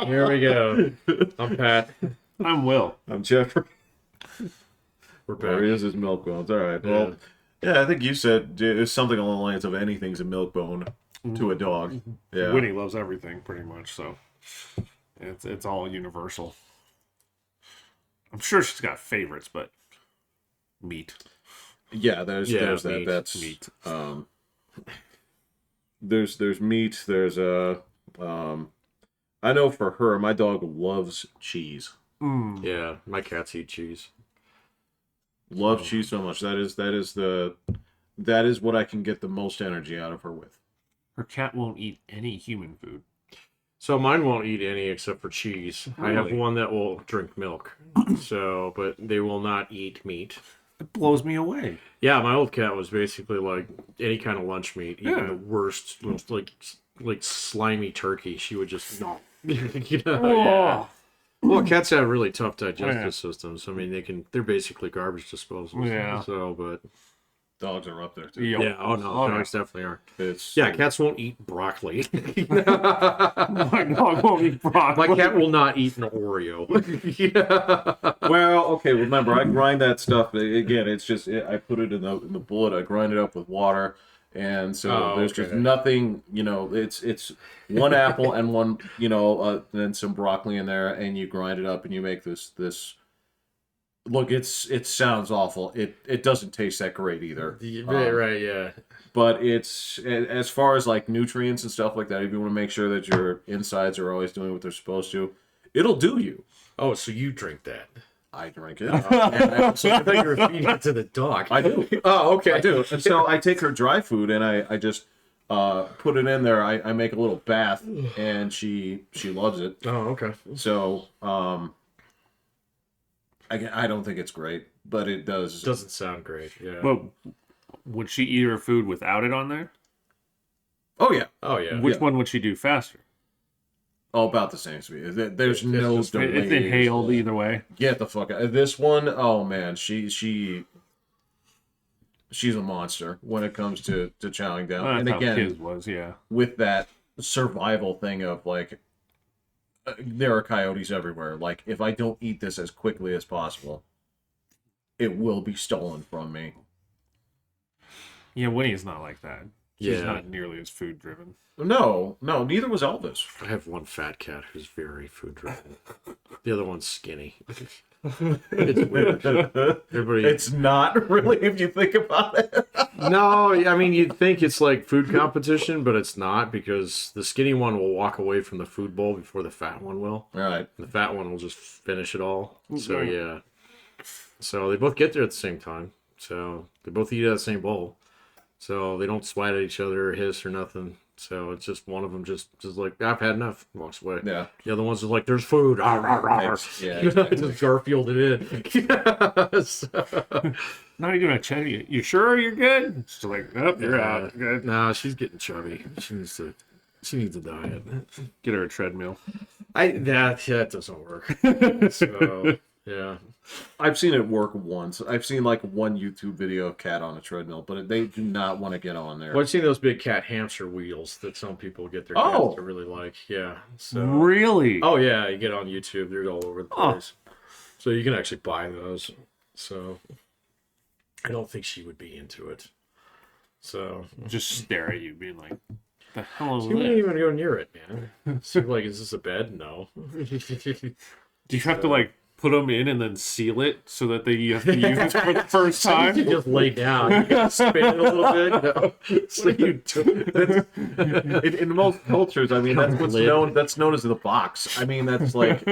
Here we go. I'm Pat. I'm Will. I'm Jeffrey. We're back. There he is, his milk bones. All right. Well, yeah, I think you said it's something along the lines of anything's a milk bone to a dog. Yeah. Winnie loves everything pretty much, so it's all universal. I'm sure she's got favorites, but meat. Yeah, there's that. Meat. That's Meat. There's meat. There's I know for her, my dog loves cheese. Yeah, my cats eat cheese. Loves cheese so much. That is what I can get the most energy out of her with. Her cat won't eat any human food. So mine won't eat any except for cheese. Really? I have one that will drink milk. But they will not eat meat. It blows me away. Yeah, my old cat was basically like any kind of lunch meat, even the worst, most like slimy turkey. She would just you know. Yeah. Well, cats have really tough digestive systems. I mean, they're basically garbage disposals. Yeah. So, but Dogs are up there too. yeah, oh no, dogs definitely are. It's Cats won't eat broccoli. My dog won't eat broccoli. My cat will not eat an Oreo. Well, okay. Remember, I grind that stuff again. It's just I put it in the bullet. I grind it up with water, and so there's just nothing. You know, it's one apple and one then some broccoli in there, and you grind it up and you make this. Look, it sounds awful. It doesn't taste that great either. Right, yeah. But it's as far as like nutrients and stuff like that. If you want to make sure that your insides are always doing what they're supposed to, it'll do you. Oh, so you drink that? I drink it. So I thought you were feeding it to the dog. I do. Oh, okay. I do. And so I take her dry food and I just put it in there. I make a little bath and she loves it. Oh, okay. So I don't think it's great, but it does. It doesn't sound great. Yeah. But would she eat her food without it on there? Oh yeah. Oh yeah. Which one would she do faster? Oh, about the same speed. There's no delay. It's inhaled either way. Get the fuck out. This one, oh man, she's a monster when it comes to chowing down. Well, and that's again, how his was, yeah. with that survival thing of like, there are coyotes everywhere. Like, if I don't eat this as quickly as possible, it will be stolen from me. Yeah, Winnie's not like that. She's Yeah. not nearly as food driven. No, neither was Elvis. I have one fat cat who's very food driven. The other one's skinny. It's weird. Everybody. It's not really, if you think about it. No, I mean you'd think it's like food competition, but it's not because the skinny one will walk away from the food bowl before the fat one will. Right. The fat one will just finish it all. So yeah. So they both get there at the same time. So they both eat out of the same bowl. So they don't swat at each other or hiss or nothing. So it's just one of them just like, I've had enough, walks away. Yeah. The other one's just like, there's food. Yeah, exactly. Just Garfield it in. So, Not even a check. You sure you're good? She's like, nope, you're out. Good. nah, she's getting chubby. She needs a diet. Get her a treadmill. That doesn't work. So yeah. I've seen it work once. I've seen like one YouTube video of cat on a treadmill, but they do not want to get on there. Well, I've seen those big cat hamster wheels that some people get their cats to really like. Yeah. So. Really? Oh yeah, you get on YouTube. They're all over the place. So you can actually buy those. So I don't think she would be into it. So Just stare at you, being like, the hell is she wouldn't this? even go near it, man. So like, is this a bed? No. Do you have to like put them in and then seal it so that you have to use it for the first time? You just lay down. You can spin it a little bit. No. So you In most cultures, I mean, that's what's known as the box. I mean, that's like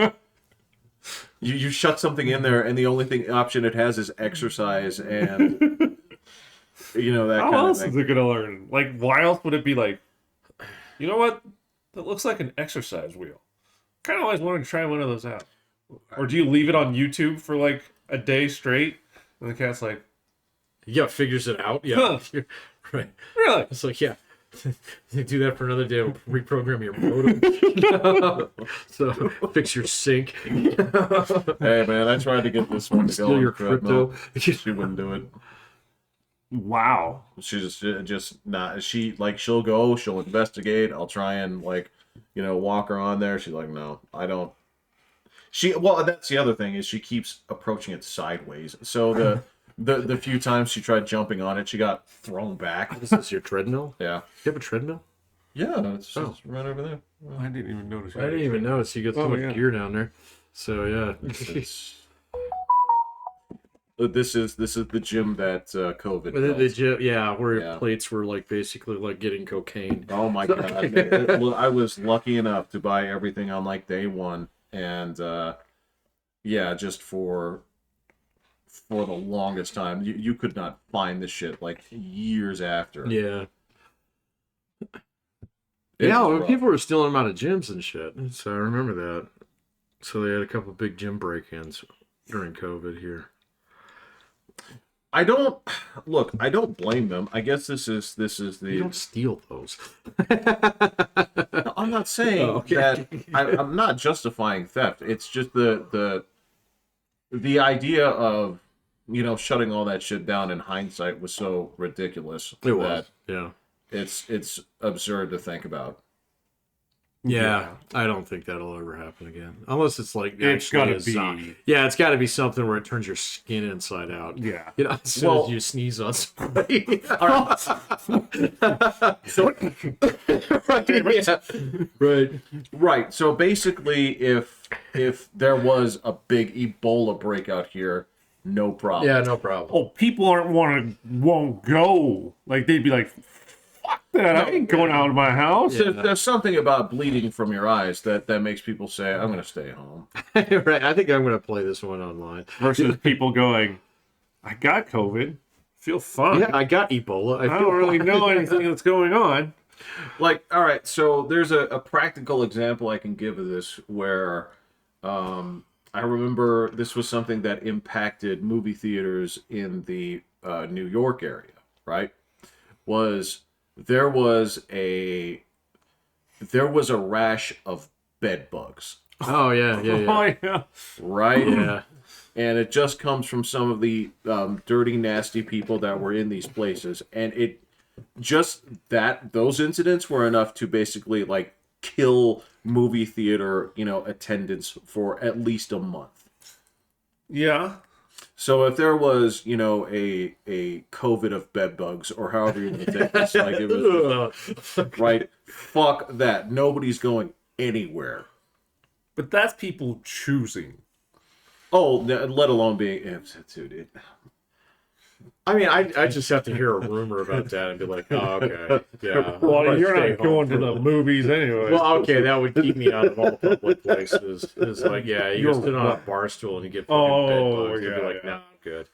you shut something in there, and the only option it has is exercise, and that How kind of else thing. is it gonna learn? Like, why else would it be like, you know what? That looks like an exercise wheel. Kind of always wanted to try one of those out. Or do you leave it on YouTube for like a day straight, and the cat's like, yeah, figures it out. Yeah. Right. really? It's like, yeah. You do that for another day, reprogram your modem. So fix your sink. Hey man, I tried to get this one to go Steal on your the treadmill. crypto. She wouldn't do it. Wow. She's just not. She'll go. She'll investigate. I'll try and like walk her on there. She's like, no, I don't. Well, that's the other thing is she keeps approaching it sideways. So the few times she tried jumping on it, she got thrown back. Is this your treadmill? Yeah. You have a treadmill? Yeah, it's right over there. I didn't even notice. I didn't even notice. You got so much gear down there. So yeah. This is the gym that COVID. The gym, where plates were like basically like getting cocaine. Oh my god! I was lucky enough to buy everything on like day one, and just for the longest time, you could not find this shit like years after. Yeah. Well, people were stealing them out of gyms and shit. So I remember that. So they had a couple big gym break-ins during COVID here. I don't blame them. I guess this is the. You don't steal those. No, I'm not saying that. I'm not justifying theft. It's just the idea of shutting all that shit down in hindsight was so ridiculous. It was. Yeah. It's absurd to think about. Yeah, I don't think that'll ever happen again, unless it's like it's gotta be. Yeah, it's got to be something where it turns your skin inside out. Yeah, as soon as you sneeze on somebody. Right. So basically, if there was a big Ebola breakout here, no problem. Yeah, no problem. Oh, people won't go. Like they'd be like, fuck that! I ain't going out of my house. Yeah. There's something about bleeding from your eyes that makes people say, "I'm going to stay home." Right. I think I'm going to play this one online. Versus people going, "I got COVID, feel fine. Yeah, I got Ebola. I don't really know anything that's going on." Like, all right, so there's a practical example I can give of this where I remember this was something that impacted movie theaters in the New York area, right? There was a rash of bed bugs. Oh yeah. Oh yeah. Right? Yeah. And it just comes from some of the dirty, nasty people that were in these places. And those incidents were enough to basically like kill movie theater, attendance for at least a month. Yeah. So if there was, a COVID of bed bugs or however you want to take this, like it was right, fuck that. Nobody's going anywhere. But that's people choosing. Oh, let alone being, dude. I mean, I just have to hear a rumor about that and be like, oh, okay, yeah. Well, you're not going to the movies anyway. Well, okay, that would keep me out of all public places. It's like, yeah, you just sit on a bar stool and you get fucking bed bugs. You'd be like, no, I'm good.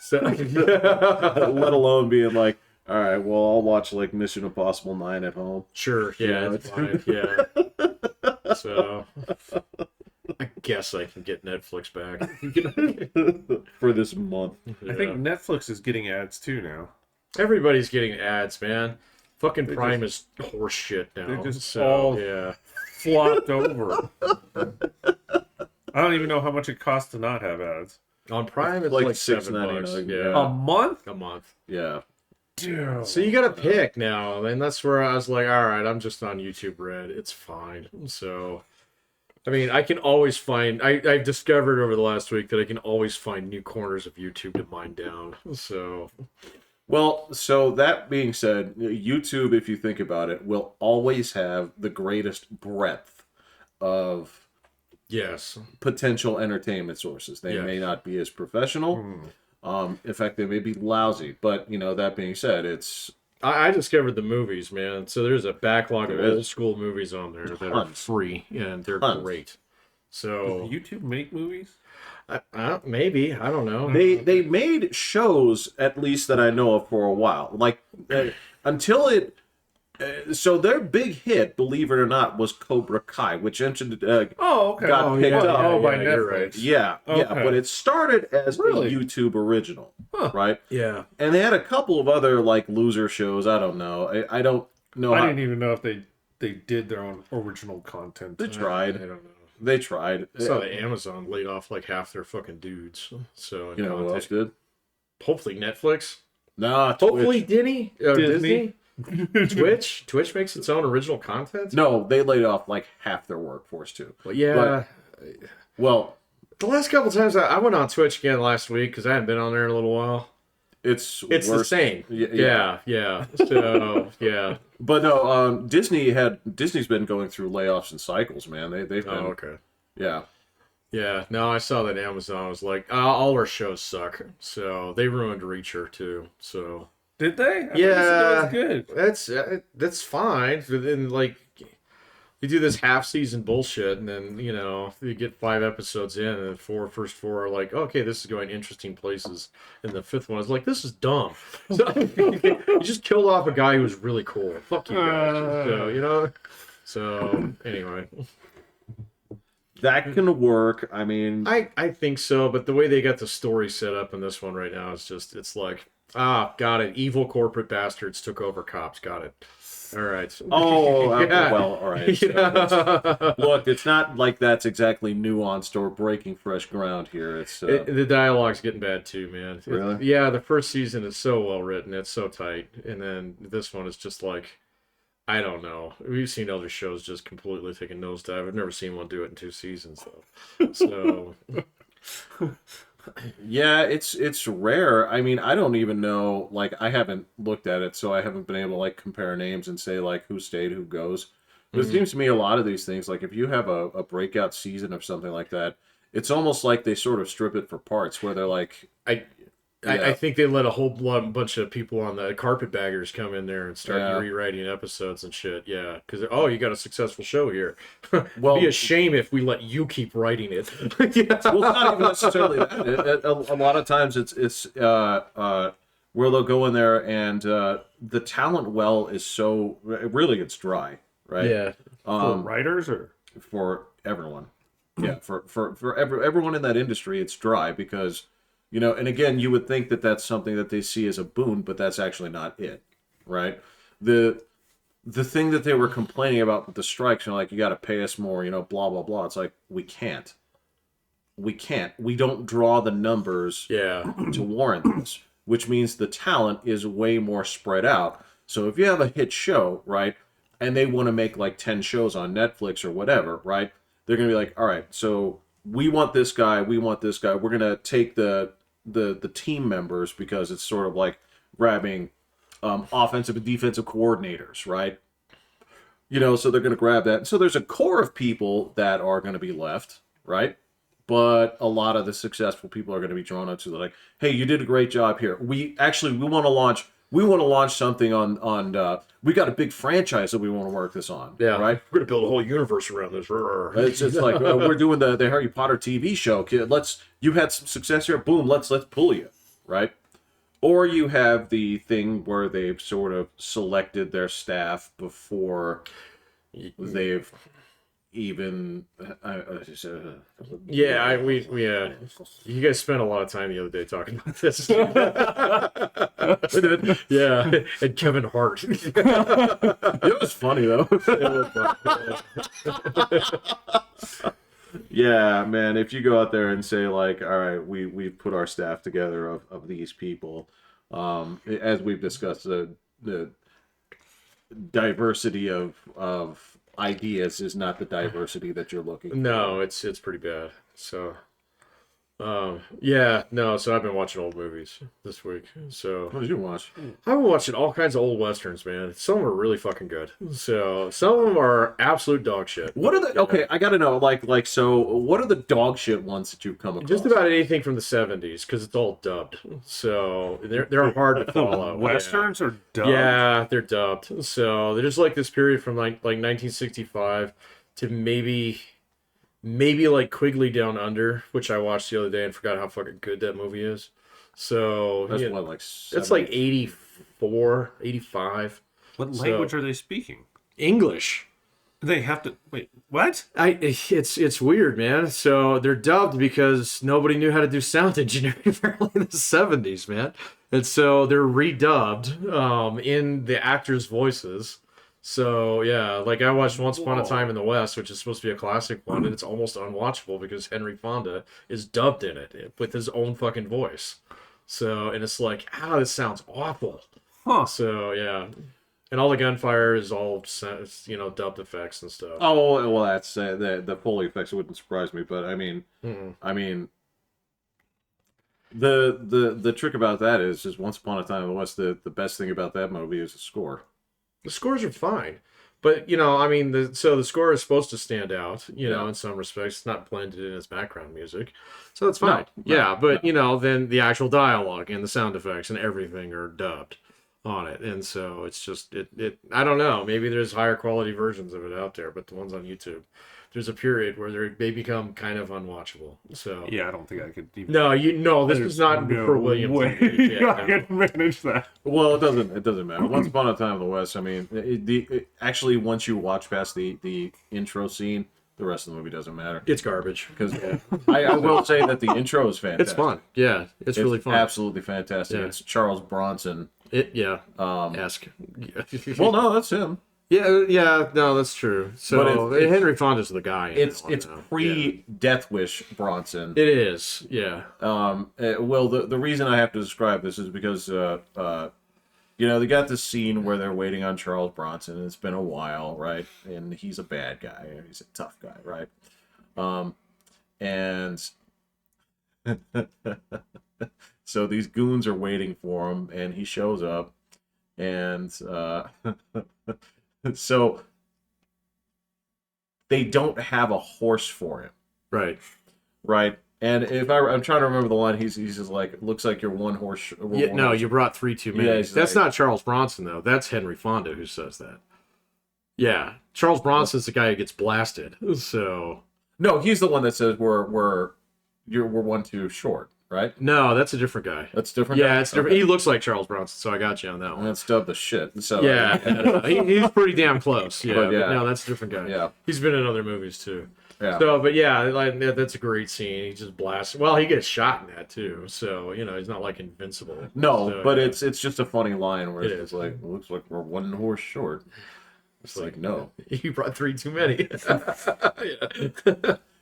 So, let alone being like, all right, well, I'll watch like Mission Impossible 9 at home. Sure, yeah, it's fine, yeah. So, I guess I can get Netflix back for this month. Yeah. I think Netflix is getting ads too now. Everybody's getting ads, man. Fucking Prime is horse shit now. They just all flopped over. I don't even know how much it costs to not have ads. On Prime, it's like $7. Yeah. A month? A month. Yeah. Dude. So you gotta pick now, and that's where I was like, all right, I'm just on YouTube Red. It's fine. So, I mean, I can always find. I've discovered over the last week that I can always find new corners of YouTube to mine down. So, well, so that being said, YouTube, if you think about it, will always have the greatest breadth of potential entertainment sources. They may not be as professional. In fact, they may be lousy. But that being said, it's. I discovered the movies, man. So there's a backlog of old school movies on there that are free, and they're great. So does YouTube make movies? Maybe, I don't know. They made shows, at least that I know of, for a while. Like until it. So their big hit, believe it or not, was Cobra Kai, which got picked up. By Netflix. Right. Yeah, but it started as a YouTube original, right? Yeah, and they had a couple of other like loser shows. I don't know. I don't know. I didn't even know if they did their own original content. They tried. I don't know. They tried. I saw that Amazon laid off like half their fucking dudes. So what else did? Hopefully Netflix. Nah. Hopefully Disney. Twitch makes its own original content? No, they laid off like half their workforce too. Well, yeah. Well, the last couple times I went on Twitch again last week because I hadn't been on there in a little while. It's the same. Yeah. So yeah. But no, Disney's been going through layoffs and cycles, man. They've been. Oh, okay. Yeah. Yeah. No, I saw that Amazon was like, all our shows suck. So they ruined Reacher too. So did they? Yeah, good. That's fine. But then like you do this half season bullshit, and then you get 5 episodes in, and the first four are like, okay, this is going interesting places, and the 5th one is like, this is dumb. So you just killed off a guy who was really cool. Fuck you guys. So anyway. That can work. I mean, I think so, but the way they got the story set up in this one right now is just, it's like, got it. Evil corporate bastards took over cops. Got it. All right. Oh, yeah. Well, all right. So look, it's not like that's exactly nuanced or breaking fresh ground here. It's the dialogue's getting bad too, man. Really? Yeah, the first season is so well written. It's so tight. And then this one is just like, I don't know. We've seen other shows just completely take a nosedive. I've never seen one do it in 2 seasons, though. So... Yeah, it's rare. I mean, I don't even know, like, I haven't looked at it, so I haven't been able to, like, compare names and say, like, who stayed, who goes. But it seems to me a lot of these things, like, if you have a breakout season of something like that, it's almost like they sort of strip it for parts, where they're like... I think they let a whole bunch of people on the carpetbaggers come in there and start rewriting episodes and shit. Yeah, because you got a successful show here. Well, it'd be a shame if we let you keep writing it. Well, it's not even necessarily that. A lot of times it's where they'll go in there and the talent well is so it really gets dry, right? Yeah. For writers or for everyone. Yeah, for everyone in that industry, it's dry because. And again, you would think that that's something that they see as a boon, but that's actually not it, right? The thing that they were complaining about with the strikes, like, you got to pay us more, blah, blah, blah. It's like, we can't. We can't. We don't draw the numbers to warrant this, which means the talent is way more spread out. So if you have a hit show, right, and they want to make like 10 shows on Netflix or whatever, right, they're going to be like, all right, so we want this guy, we want this guy. We're going to take the team members because it's sort of like grabbing offensive and defensive coordinators, right? So they're going to grab that. So there's a core of people that are going to be left, right? But a lot of the successful people are going to be drawn up to like, hey, you did a great job here. We want to launch something on we got a big franchise that we want to work this on. Yeah, right. We're gonna build a whole universe around this. It's just like we're doing the Harry Potter TV show. Kid, you had some success here. Boom, let's pull you, right? Or you have the thing where they've sort of selected their staff before they've even. You guys spent a lot of time the other day talking about this. Yeah, and Kevin Hart. It was funny though. Yeah, man. If you go out there and say like, all right, we've put our staff together of these people, as we've discussed, the diversity of ideas is not the diversity that you're looking for. No, it's pretty bad. So so I've been watching old movies this week. So what did you watch? I've been watching all kinds of old westerns, man. Some of them are really fucking good. So some of them are absolute dog shit. What are the okay? I gotta know, so what are the dog shit ones that you've come across? Just about anything from the 70s, because it's all dubbed. So they're hard to follow. Westerns are dubbed? Yeah, they're dubbed. So they're just like this period from like 1965 to maybe like Quigley Down Under, which I watched the other day and forgot how fucking good that movie is. So that's that's like 84, 85. What language are they speaking? English. They have to wait. What? It's weird, man. So they're dubbed because nobody knew how to do sound engineering apparently in the 70s, man. And so they're redubbed in the actors' voices. So yeah, like I watched Once Upon a Time in the West, which is supposed to be a classic one, and it's almost unwatchable because Henry Fonda is dubbed in it with his own fucking voice. So, and it's like, this sounds awful. Huh. So yeah. And all the gunfire is all, dubbed effects and stuff. Oh well, that's the Foley effects wouldn't surprise me, but I mean, the trick about that is Once Upon a Time in the West. The best thing about that movie is the score. The scores are fine, but the score is supposed to stand out. In some respects, it's not blended in as background music, so that's fine. Then the actual dialogue and the sound effects and everything are dubbed on it, and so it's just it. I don't know. Maybe there's higher quality versions of it out there, but the ones on YouTube, there's a period where they become kind of unwatchable. So yeah, I don't think I could even. No, this was not for William. I can manage that. Well, it doesn't matter. Once Upon a Time in the West. I mean, actually, once you watch past the intro scene, the rest of the movie doesn't matter. It's garbage. Because I will say that the intro is fantastic. It's fun. Yeah, it's really fun. Absolutely fantastic. Yeah. It's Charles Bronson. Ask. Well, no, that's him. Yeah, no, that's true. So Henry Fonda's the guy. It's pre-Death Wish Bronson. It is, yeah. Well, the reason I have to describe this is because they got this scene where they're waiting on Charles Bronson, and it's been a while, right? And he's a bad guy. He's a tough guy, right? And so these goons are waiting for him, and he shows up, and so they don't have a horse for him. Right. And if I'm trying to remember the line, he's just like, looks like you're one horse. You brought 3 too many. Yeah, that's not Charles Bronson, though. That's Henry Fonda who says that. Yeah. Charles Bronson's the guy who gets blasted. So. No, he's the one that says we're one too short, right? No, that's a different guy. That's different. Yeah, it's different. Okay. He looks like Charles Bronson, so I got you on that one. That's dubbed the shit. So yeah, he's pretty damn close. Yeah, but no, that's a different guy. Yeah, he's been in other movies too. Yeah. So, but that's a great scene. He just blasts. Well, he gets shot in that too. So he's not like invincible. No, so, but it's just a funny line where it's like, looks like we're one horse short. It's like no, you brought 3 too many.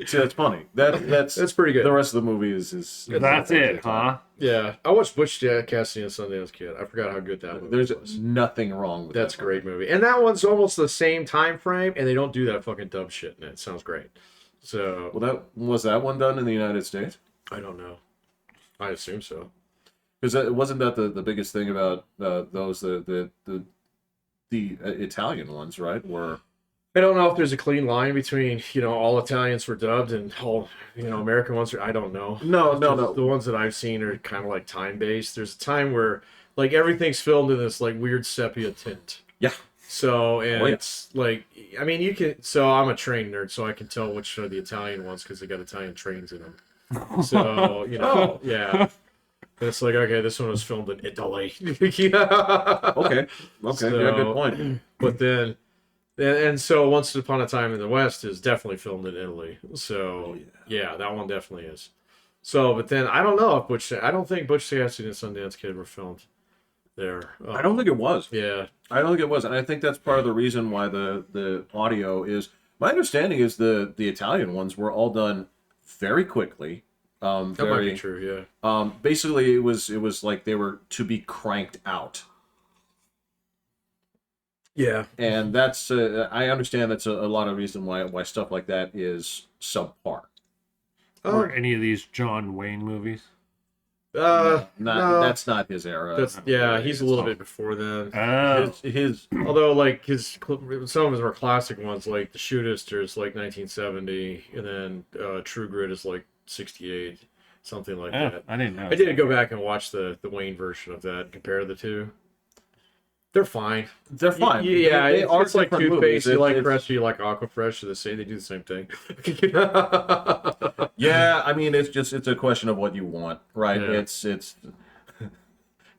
See, that's funny. That's pretty good. The rest of the movie is that's it, huh? Yeah, I watched Butch Cassidy and Sundance Kid. I forgot how good that movie was. There's nothing wrong with that's a great movie, and that one's almost the same time frame, and they don't do that fucking dub shit in it. It sounds great. So, well, that one done in the United States? I don't know. I assume so. Because wasn't that the biggest thing about those the Italian ones, right? I don't know if there's a clean line between all Italians were dubbed and all American ones I don't know. No. The ones that I've seen are kind of like time based. There's a time where like everything's filmed in this like weird sepia tint. Yeah. So it's like you can. So I'm a train nerd, so I can tell which are the Italian ones because they got Italian trains in them. So yeah. And it's like, okay, this one was filmed in Italy. Okay, so, yeah, good point. But then, and so Once Upon a Time in the West is definitely filmed in Italy. So yeah, that one definitely is. So, but then I don't know if I don't think Butch Cassidy and Sundance Kid were filmed there. I don't think it was. Yeah, I don't think it was, and I think that's part of the reason why the audio is. My understanding is the Italian ones were all done very quickly. That might be true, yeah. Basically, it was like they were to be cranked out. Yeah, and that's I understand that's a lot of reason why stuff like that is subpar. Or any of these John Wayne movies. No. That's not his era. He's a little bit before then. His although like some of his more classic ones like The Shootist is like 1970, and then True Grit is like 68, something like that. I didn't know. I did go back and watch the Wayne version of that and compare the two. They're fine. They're fine. Yeah, it's like toothpaste. Movies. You like Crest, you like Aquafresh. They do the same thing. Yeah, I mean, it's a question of what you want, right? Yeah. It's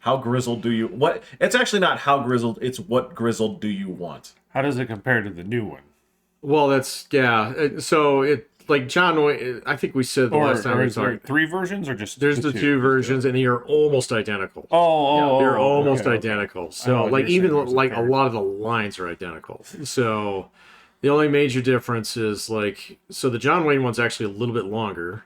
how grizzled do you what? It's actually not how grizzled. It's what grizzled do you want? How does it compare to the new one? Well, that's so it. Like John Wayne, I think we said last time we talked. There 3 versions or just there's the 2 versions, and they're almost identical. They're almost identical. So like even like a lot of the lines are identical. So the only major difference is like the John Wayne one's actually a little bit longer,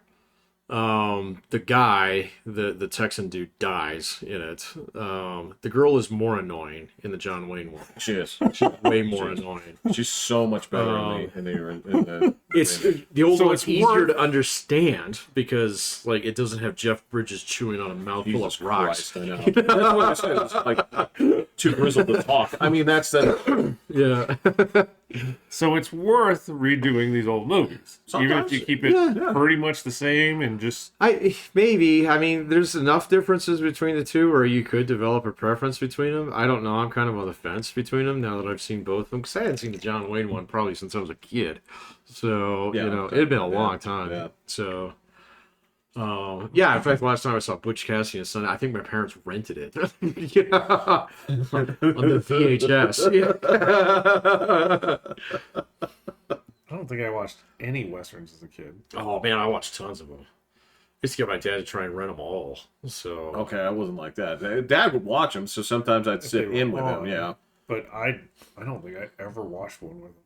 the guy, the Texan dude, dies in it. The girl is more annoying in the John Wayne one. She is. She's way more annoying. She's so much better in the It's the old one's easier to understand because like it doesn't have Jeff Bridges chewing on a mouthful of rocks. Christ, I know. That's what I said. It's like too grizzled to talk. I mean, that's the Yeah. So it's worth redoing these old movies, even if you keep it pretty much the same and just. Maybe. I mean, there's enough differences between the two where you could develop a preference between them. I don't know. I'm kind of on the fence between them now that I've seen both of them because I hadn't seen the John Wayne one probably since I was a kid. So it'd been a long time. Yeah. So. In fact, last time I saw Butch Cassidy and Son, I think my parents rented it. On the VHS. I don't think I watched any westerns as a kid. Oh man, I watched tons of them. I used to get my dad to try and rent them all. So okay, I wasn't like that. Dad would watch them, so sometimes I'd sit in with him. Yeah, but I don't think I ever watched one with him.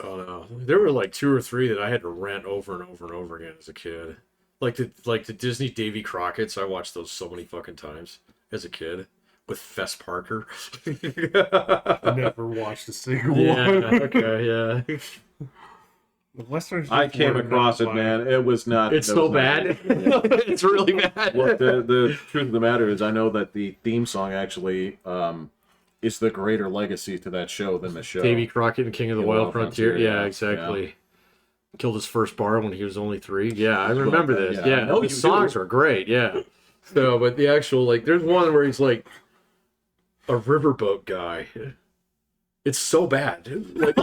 Oh no, there were like 2 or 3 that I had to rent over and over and over again as a kid. Like the Disney Davy Crockett's, I watched those so many fucking times as a kid with Fess Parker. Never watched a single one. one. Okay, yeah. The westerns. I came across it, man. It was not. It's so bad. It's really bad. Look, the truth of the matter is, I know that the theme song actually is the greater legacy to that show than the show. Davy Crockett and King of the Wild Frontier. Yeah, exactly. Yeah. Killed his first bar when he was only 3. Yeah, I remember this. Yeah, the songs are great. Yeah. So, but the actual there's one where he's like a riverboat guy. It's so bad, dude.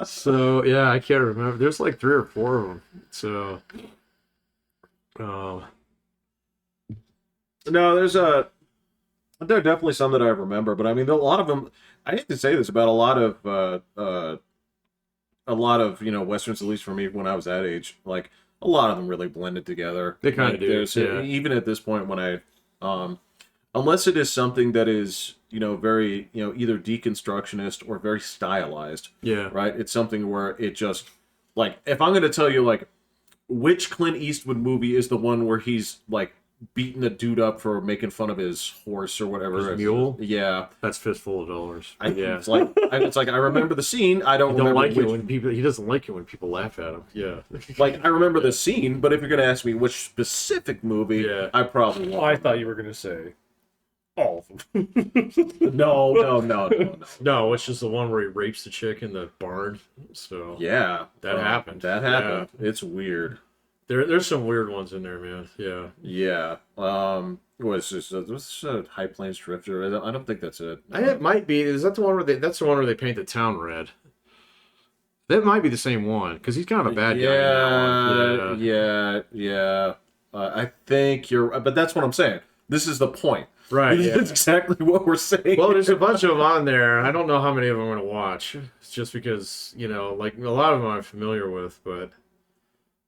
So yeah, I can't remember. There's like 3 or 4 of them. So, no, there are definitely some that I remember, but I mean, a lot of them. I hate to say this about a lot of westerns, at least for me when I was that age. Like a lot of them really blended together. They kind of do. Yeah. Even at this point, when I unless it is something that is very either deconstructionist or very stylized. Yeah. Right. It's something where it just like if I'm going to tell you like which Clint Eastwood movie is the one where he's like beating a dude up for making fun of his horse or whatever. His mule? Yeah. That's Fistful of Dollars. Yeah. It's like I remember the scene. I don't remember like it when people. He doesn't like it when people laugh at him. Yeah. Like I remember the scene, but if you're gonna ask me which specific movie, I probably won't. I thought you were gonna say all of them. No. It's just the one where he rapes the chick in the barn. So yeah, that happened. That happened. Yeah. It's weird. There's some weird ones in there, man. Yeah. Yeah. Was this a High Plains Drifter? I don't think that's it. It might be. Is that the one where that's the one where they paint the town red? That might be the same one because he's kind of a bad guy. Yeah. I think you're. But that's what I'm saying. This is the point. Right. That's exactly what we're saying. Well, there's a bunch of them on there. I don't know how many of them I'm going to watch. It's just because like a lot of them I'm familiar with, but.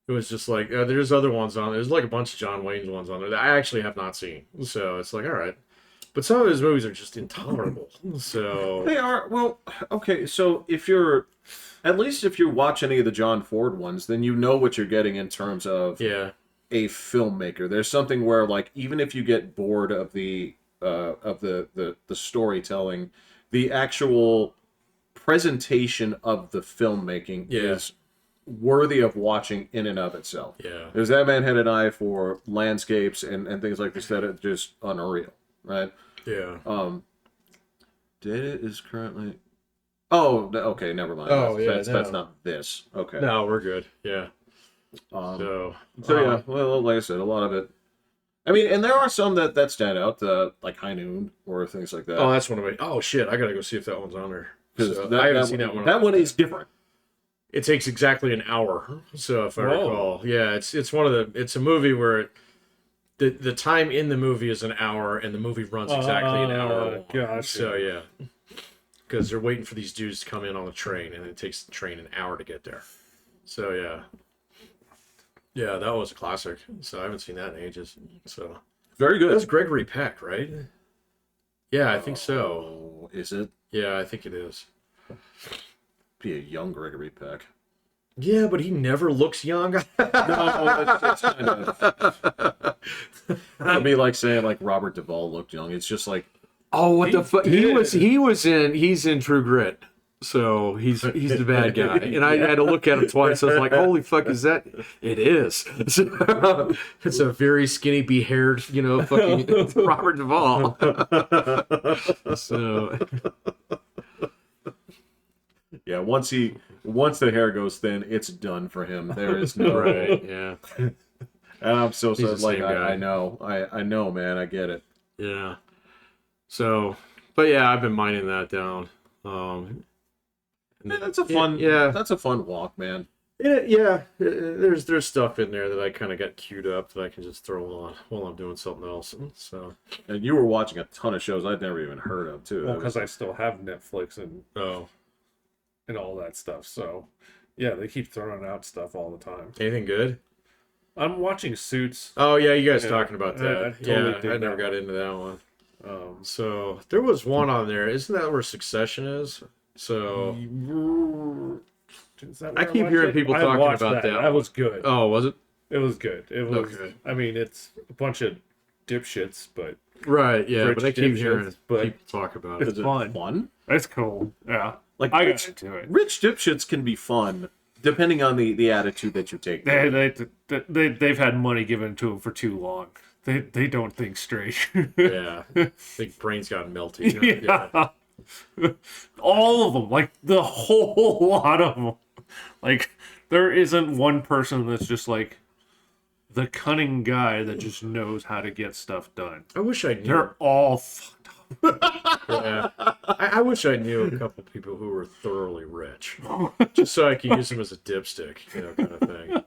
It was just like, there's other ones on there. There's like a bunch of John Wayne's ones on there that I actually have not seen. So it's like, all right. But some of his movies are just intolerable. So they are. Well, okay. So at least if you watch any of the John Ford ones, then you know what you're getting in terms of a filmmaker. There's something where like, even if you get bored of the storytelling, the actual presentation of the filmmaking is worthy of watching in and of itself. Yeah. There's that man had an eye for landscapes and things like this that are just unreal, right? Yeah. Data is currently. Oh, okay, never mind. Oh, that's not this. Okay. No, we're good. Yeah. So yeah, well, like I said, a lot of it. I mean, and there are some that stand out, like High Noon or things like that. Oh, that's one of my. Oh shit, I gotta go see if that one's on there. Because I haven't seen that one. That one is different. It takes exactly an hour. So if I recall, it's one of the. It's a movie where the time in the movie is an hour, and the movie runs exactly an hour. Gosh. So yeah, because they're waiting for these dudes to come in on the train, and it takes the train an hour to get there. So yeah, that was a classic. So I haven't seen that in ages. So very good. That's Gregory Peck, right? Yeah, I think so. Is it? Yeah, I think it is. Be a young Gregory Peck. Yeah, but he never looks young. No, it's kind of. It'd be like saying like Robert Duvall looked young. It's just like, Oh, what He the fuck? did. He's in True Grit. So he's the bad guy. And I had to look at him twice. I was like, holy fuck, is that? It is. It's a very skinny, be-haired, fucking Robert Duvall. So, yeah. Once the hair goes thin, it's done for him. There is no. right, yeah. And I'm so He's sorry. the Like same guy. I know, I know, man. I get it. Yeah. So, but yeah, I've been mining that down. Yeah, that's a fun. Yeah. That's a fun walk, man. There's stuff in there that I kind of got queued up that I can just throw on while I'm doing something else. So, And you were watching a ton of shows I'd never even heard of too. Well, That because was- I still have Netflix and all that stuff. So, yeah, they keep throwing out stuff all the time. anything good? I'm watching Suits. Oh yeah, you guys Yeah, talking about I that? totally Yeah, dig I never that got one. into that one. So there was one on there. Isn't that where Succession is? So Is that I where keep watched hearing it? people I talking watched about that. That was good. oh, was it? It was good. It was. Okay. I mean, it's a bunch of dipshits, but Right, yeah, Rich but I keep hearing dipshits, but people talk about it. Is it fun. fun? it's cool. Yeah, Like I rich, got into it. rich dipshits can be fun depending on the attitude that you take. They've had money given to them for too long. They don't think straight. Yeah, I think brains got melty. You know? Yeah. All of them, like the whole lot of them. Like there isn't one person that's just like the cunning guy that just knows how to get stuff done. I wish I knew. They're all fucked up. Yeah. I wish I knew a couple people who were thoroughly rich, just so I could use them as a dipstick, kind of thing.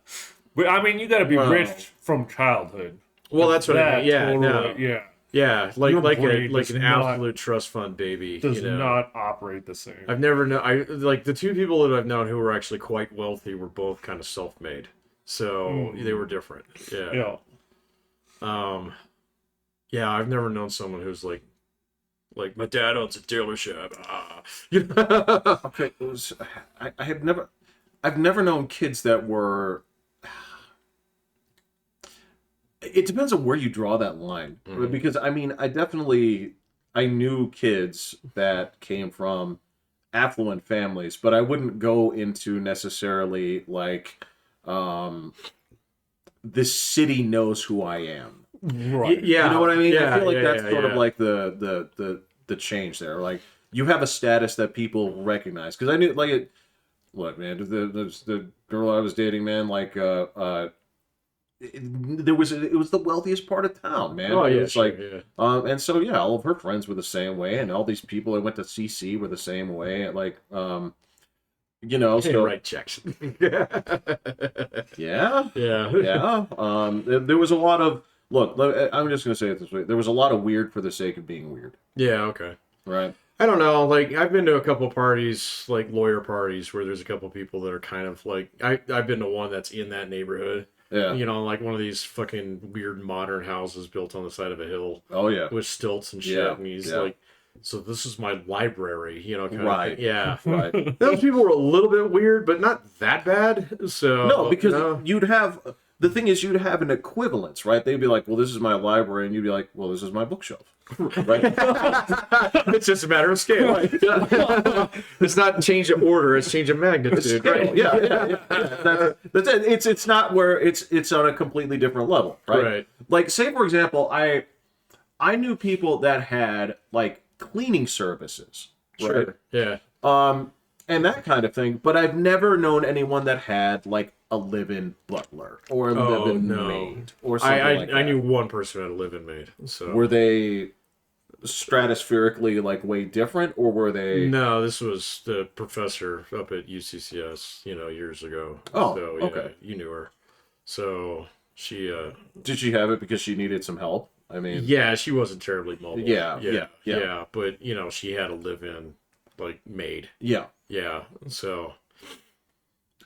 But I mean, you got to be Well- rich from childhood. Well, that's what I mean. Yeah, totally, no, yeah, yeah, like Your like brain like does an not- absolute trust fund baby. does not operate the same. I've never known. I like the two people that I've known who were actually quite wealthy were both kind of self-made, so they were different. Yeah. Yeah. Yeah, I've never known someone who's like my dad owns a dealership. You know? Okay, I've never known kids that were. It depends on where you draw that line, because I mean, I knew kids that came from affluent families, but I wouldn't go into necessarily like, this city knows who I am. Right. Yeah, You know what I mean? Yeah, I feel like yeah, that's yeah, sort yeah. of like the change there. Like you have a status that people recognize. Because I knew, like, look, man, the girl I was dating, man, like, it was the wealthiest part of town, man. Oh, It yeah, was sure, like, yeah. and so yeah, all of her friends were the same way, and all these people that went to CC were the same way. Like, Hey, so write checks. yeah, Yeah. yeah. There was a lot of look. I'm just gonna say it this way: there was a lot of weird for the sake of being weird, Yeah, okay. right? I don't know. Like, I've been to a couple parties, like lawyer parties, where there's a couple people that are kind of like, I've been to one that's in that neighborhood. Yeah. Like one of these fucking weird modern houses built on the side of a hill Oh yeah. with stilts and shit. Yeah, And he's yeah. like, so this is my library, kind Right. of thing. Yeah. Right. Those people were a little bit weird, but not that bad. So No, because no. you'd have the thing is you'd have an equivalence, right? They'd be like, "Well, this is my library," and you'd be like, "Well, this is my bookshelf," right? It's just a matter of scale. It's not change of order; it's change of magnitude. Right? Yeah. That's it. It's not where it's on a completely different level, right? Right. Like, say for example, I knew people that had like cleaning services, right? Sure. Yeah. And that kind of thing. But I've never known anyone that had like a live-in butler or a live-in no. maid or something like that. I knew one person who had a live-in maid. So Were they stratospherically like way different, or were they? no, this was the professor up at UCCS, years ago. Oh, so, yeah, okay. You knew her. So she, Did she have it because she needed some help? I mean, yeah, she wasn't terribly mobile. Yeah. But she had a live-in like maid. yeah. Yeah. So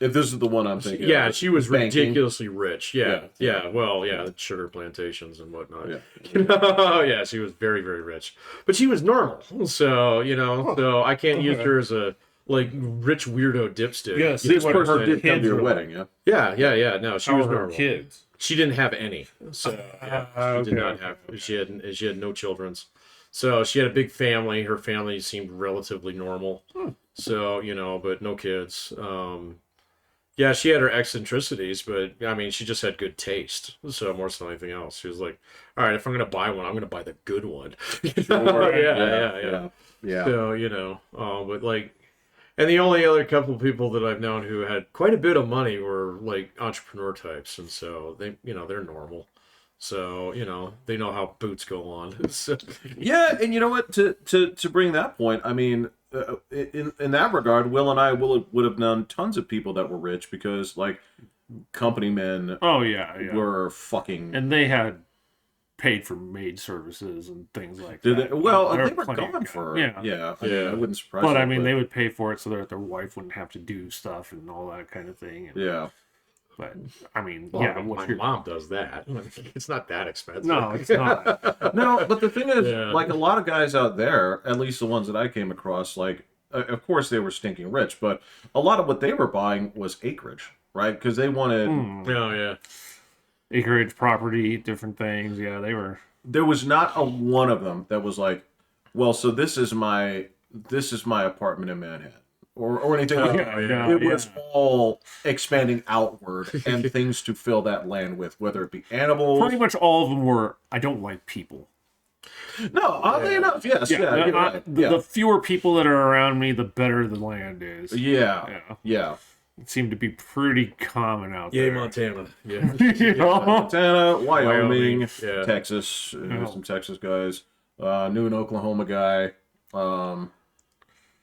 If this is the one I'm thinking, yeah, of, she was banking. ridiculously rich. Yeah. Yeah. Well, yeah, the sugar plantations and whatnot. Yeah. Yeah, she was very, very rich. But she was normal. So, so I can't use her as a like rich weirdo dipstick. Yeah, see This what person her did come to kids your were wedding, like. yeah? Yeah. No, she How was were her normal. kids? She didn't have any, so she did not have. She had no children's, so she had a big family. Her family seemed relatively normal, so but no kids. Yeah, she had her eccentricities, but I mean, she just had good taste. So more than anything else, she was like, "All right, if I'm gonna buy one, I'm gonna buy the good one." Yeah. So but like. And the only other couple people that I've known who had quite a bit of money were like entrepreneur types, and so they're normal, so they know how boots go on. So, Yeah, and you know what? To bring that point, I mean, in that regard, Will and I would have known tons of people that were rich because like company men Oh yeah. were fucking. And they had paid for maid services and things like Did that. they, well, There they were plenty of gone guys. for Yeah. I mean, I wouldn't surprise. But me, I mean, they would pay for it so that their wife wouldn't have to do stuff and all that kind of thing. And, Yeah. But I mean, well, yeah, my mom does that. It's not that expensive. No, it's not. No, but the thing is, Yeah. like a lot of guys out there, at least the ones that I came across, like of course they were stinking rich, but a lot of what they were buying was acreage, right? Because they wanted. Oh yeah. Acreage, property, different things. Yeah, they were. There was not a one of them that was like, well, so this is my apartment in Manhattan. Or anything like that. yeah, It was all expanding outward and things to fill that land with, whether it be animals. Pretty much all of them were. I don't like people. No, oddly enough, yes. Yeah, you're right. The fewer people that are around me, the better the land is. Yeah. It seemed to be pretty common out Yay, there. Montana. Yeah. Montana, Wyoming, yeah. Texas, some Texas guys, knew an Oklahoma guy.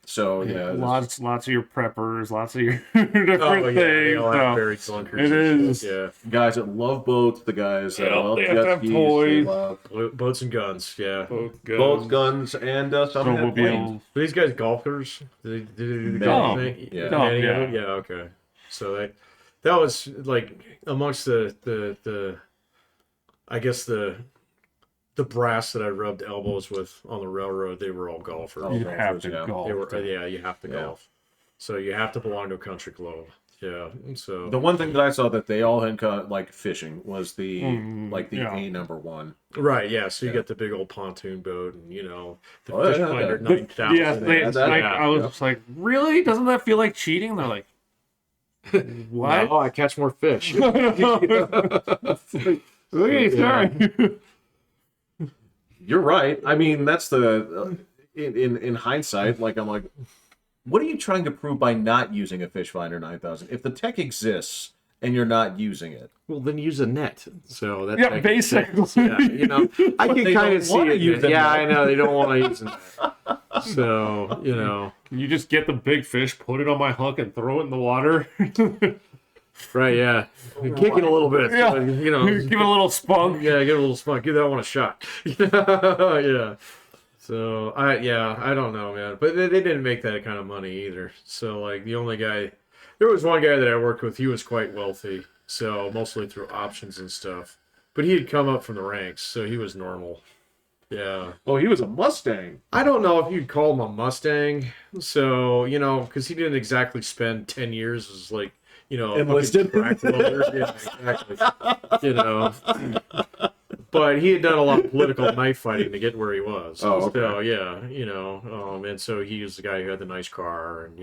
So yeah, lots of your preppers, lots of your different things. They all have So very clunkers. it is. Yeah. guys that love boats, the guys that love they have to jet have skis, toys. they love Boats and guns. Yeah. boats, guns, and some had planes. Are these guys golfers? Do they do the No. golf thing? Yeah. No, Any of yeah. them? Yeah. Okay. So that was like amongst the I guess the brass that I rubbed elbows with on the railroad. They were all golfers. You have to yeah. golf. They were you have to Yeah. golf. So you have to belong to a country club. Yeah. So The one thing that I saw that they all had like fishing was the yeah. A number one. right, yeah. So you get the big old pontoon boat, and the Oh, fish yeah, finder yeah. 9000. Yeah, I was just like, really? Doesn't that feel like cheating? They're like, what? Oh, I catch more fish. Okay, sorry. You're right. I mean, that's the in hindsight. Like I'm like, what are you trying to prove by not using a fish finder 9000? If the tech exists and you're not using it, Well, then use a net. So that's Yeah, basically. Yeah, I But can they kind don't of see wanna it. use the Yeah, net. I know they don't want to use it. So You just get the big fish, put it on my hook, and throw it in the water. right? Yeah, kick it a little bit. Yeah. So, Give it a little spunk. yeah, give it a little spunk. Give that one a shot. Yeah. So I don't know, man. But they didn't make that kind of money either. So like the only guy, there was one guy that I worked with. He was quite wealthy, so mostly through options and stuff. But he had come up from the ranks, so he was normal. Yeah. oh, he was a Mustang. I don't know if you'd call him a Mustang. So because he didn't exactly spend 10 years as like Enlisted. crack loader. Yeah, exactly. But he had done a lot of political knife fighting to get where he was. Oh, okay. So yeah, and so he was the guy who had the nice car and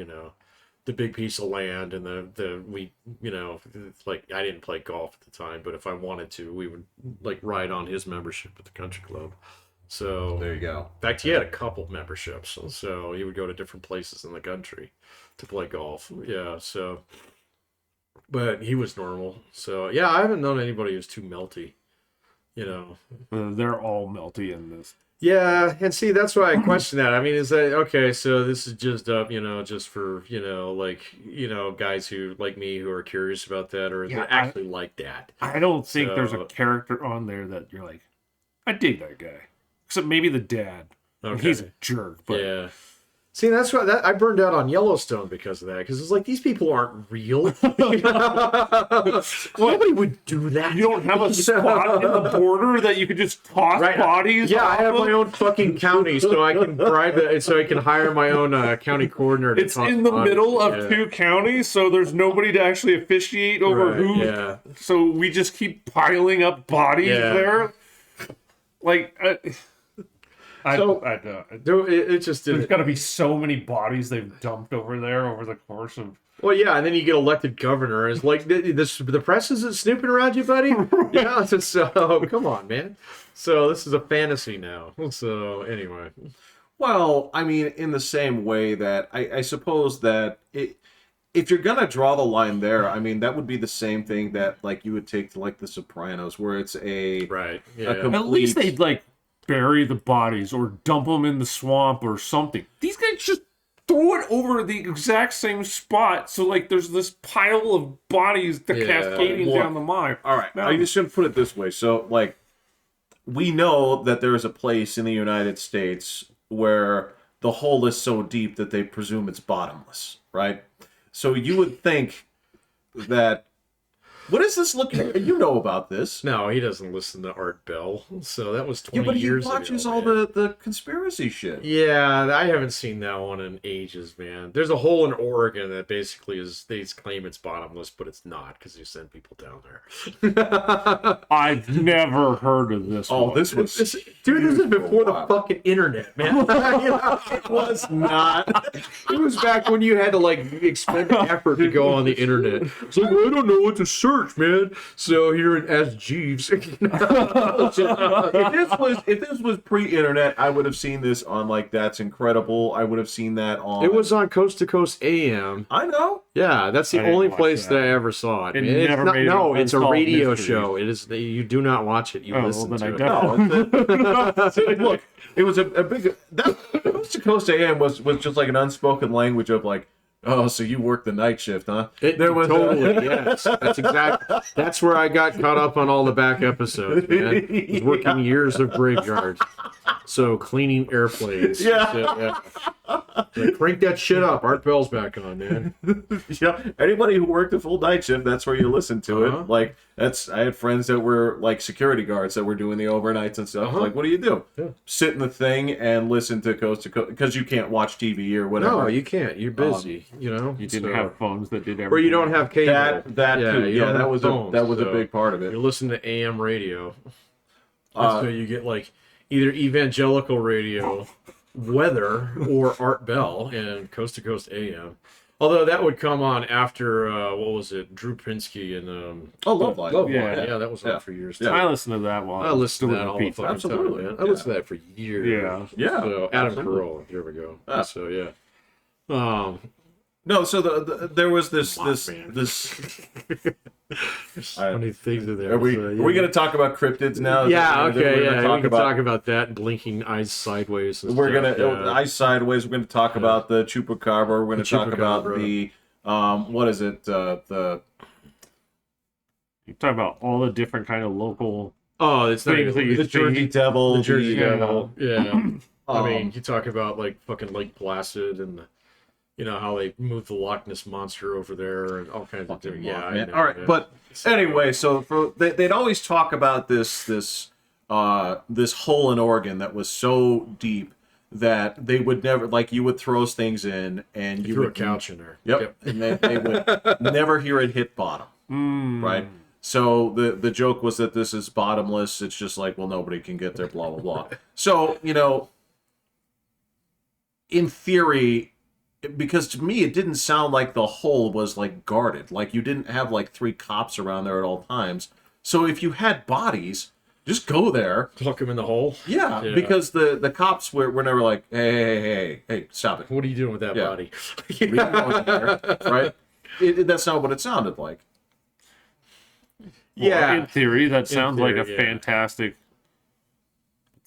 the big piece of land and like I didn't play golf at the time, but if I wanted to, we would like ride on his membership at the country club. So There you go. in fact, he had a couple memberships, so he would go to different places in the country to play golf. Yeah, so, but he was normal. So yeah, I haven't known anybody who's too melty. They're all melty in this. Yeah, and see, that's why I question that. I mean, is that okay? So this is just up, just for guys who like me who are curious about that, or is it actually like that? I don't think there's a So- character on there that you're like, I dig that guy. Except maybe the dad. And Okay. he's a jerk, but Yeah. See, that's why I burned out on Yellowstone because of that. Because it's like these people aren't real. Nobody would do that. You don't have a spot in the border that you could just toss bodies. Yeah, I have my own fucking county, so I can so I can hire my own county coordinator. It's in the middle of 2 counties, so there's nobody to actually officiate over who. Yeah. So we just keep piling up bodies there. Like. It just didn't. There's got to be so many bodies they've dumped over there over the course of. Well, yeah, and then you get elected governor. It's like the press isn't snooping around you, buddy. Yeah, so come on, man. So this is a fantasy now. So anyway, well, I mean, in the same way that I suppose that if you're gonna draw the line there, I mean, that would be the same thing that like you would take to like The Sopranos, where it's a right. Yeah. Complete... At least they'd like bury the bodies or dump them in the swamp or something. These guys just throw it over the exact same spot, so like there's this pile of bodies cascading down the mine. All right, I just should put it this way. So like, we know that there is a place in the United States where the hole is so deep that they presume it's bottomless, right? So you would think that. What is this looking? You know about this? No, he doesn't listen to Art Bell. So that was 20 years ago. But he watches all the conspiracy shit. Yeah, I haven't seen that one in ages, man. There's a hole in Oregon that basically they claim it's bottomless, but it's not because they send people down there. I've never heard of this. Oh, this was this is before the fucking internet, man. It was not. It was back when you had to like expend effort to go on the internet. It's like, well, I don't know what to search, man. So here in Ask Jeeves. If this was pre-internet, I would have seen this on like That's Incredible. I would have seen that on. It was on Coast to Coast AM. I know. Yeah, that's the only place that I ever saw it. It's a radio show. It is. You do not watch it. You listen to it. Look, it was a big. Coast to Coast AM was just like an unspoken language of like. Oh, so you worked the night shift, huh? There was totally, yes. That's exactly. That's where I got caught up on all the back episodes, man. I was working years of graveyard, so cleaning airplanes. Yeah. So, like, crank that shit up. Art Bell's back on, man. Yeah. Anybody who worked a full night shift, that's where you listen to it. Like I had friends that were like security guards that were doing the overnights and stuff. Like, what do you do? Yeah. Sit in the thing and listen to Coast to Coast because you can't watch TV or whatever. No, you can't. You're busy. You know, you didn't have phones that did everything. Or you don't have cable. That too. Yeah, that was a big part of it. You're listening to AM radio. So you get like either evangelical radio, weather, or Art Bell and Coast to Coast AM. Although that would come on after what was it, Drew Pinsky and Love Life. Yeah, that was on for years. Yeah. I listened to that one. I listened to that all the fucking time, man. I listened to that for years. Yeah. So Adam Carolla, here we go. So yeah. No, so there was this funny things in there. Are we going to talk about cryptids now? Yeah, okay, we can talk about that, blinking eyes sideways. We're going to eyes sideways. We're going to talk about the chupacabra. We're going to talk about the what is it? You talk about all the different kind of local. Oh, it's not the Jersey Devil. The Jersey Devil. Yeah. I mean, you talk about like fucking Lake Placid and. You know how they moved the Loch Ness monster over there and all kinds of things. Yeah, I know, all right, but anyway, so they'd always talk about this hole in Oregon that was so deep that they would never you would throw things in and you threw would a couch in there. Yep, and they would never hear it hit bottom. Right. So the joke was that this is bottomless. It's just like, well, nobody can get there. Blah blah blah. So in theory. Because to me, it didn't sound like the hole was like guarded. Like you didn't have like 3 cops around there at all times. So if you had bodies, just go there. Tuck them in the hole? Yeah. Because the cops were never like, hey, stop it. What are you doing with that body? Right? That's not what it sounded like. Well, in theory, that sounds like a fantastic...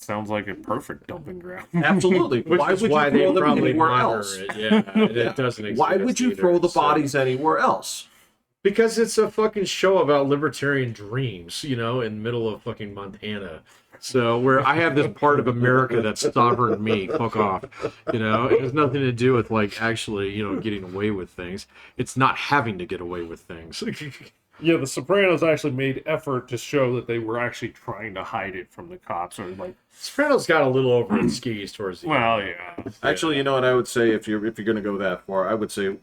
Sounds like a perfect dumping ground. Absolutely. Why would you throw them anywhere else? It doesn't exist. Why would you throw the bodies anywhere else? Because it's a fucking show about libertarian dreams, in the middle of fucking Montana. So where I have this part of America that's sovereign me, fuck off. It has nothing to do with like actually, getting away with things. It's not having to get away with things. Yeah, The Sopranos actually made effort to show that they were actually trying to hide it from the cops, or like. Sopranos got a little over its skis towards the end. Well, yeah. Actually, you know what I would say if you're gonna go that far, I would say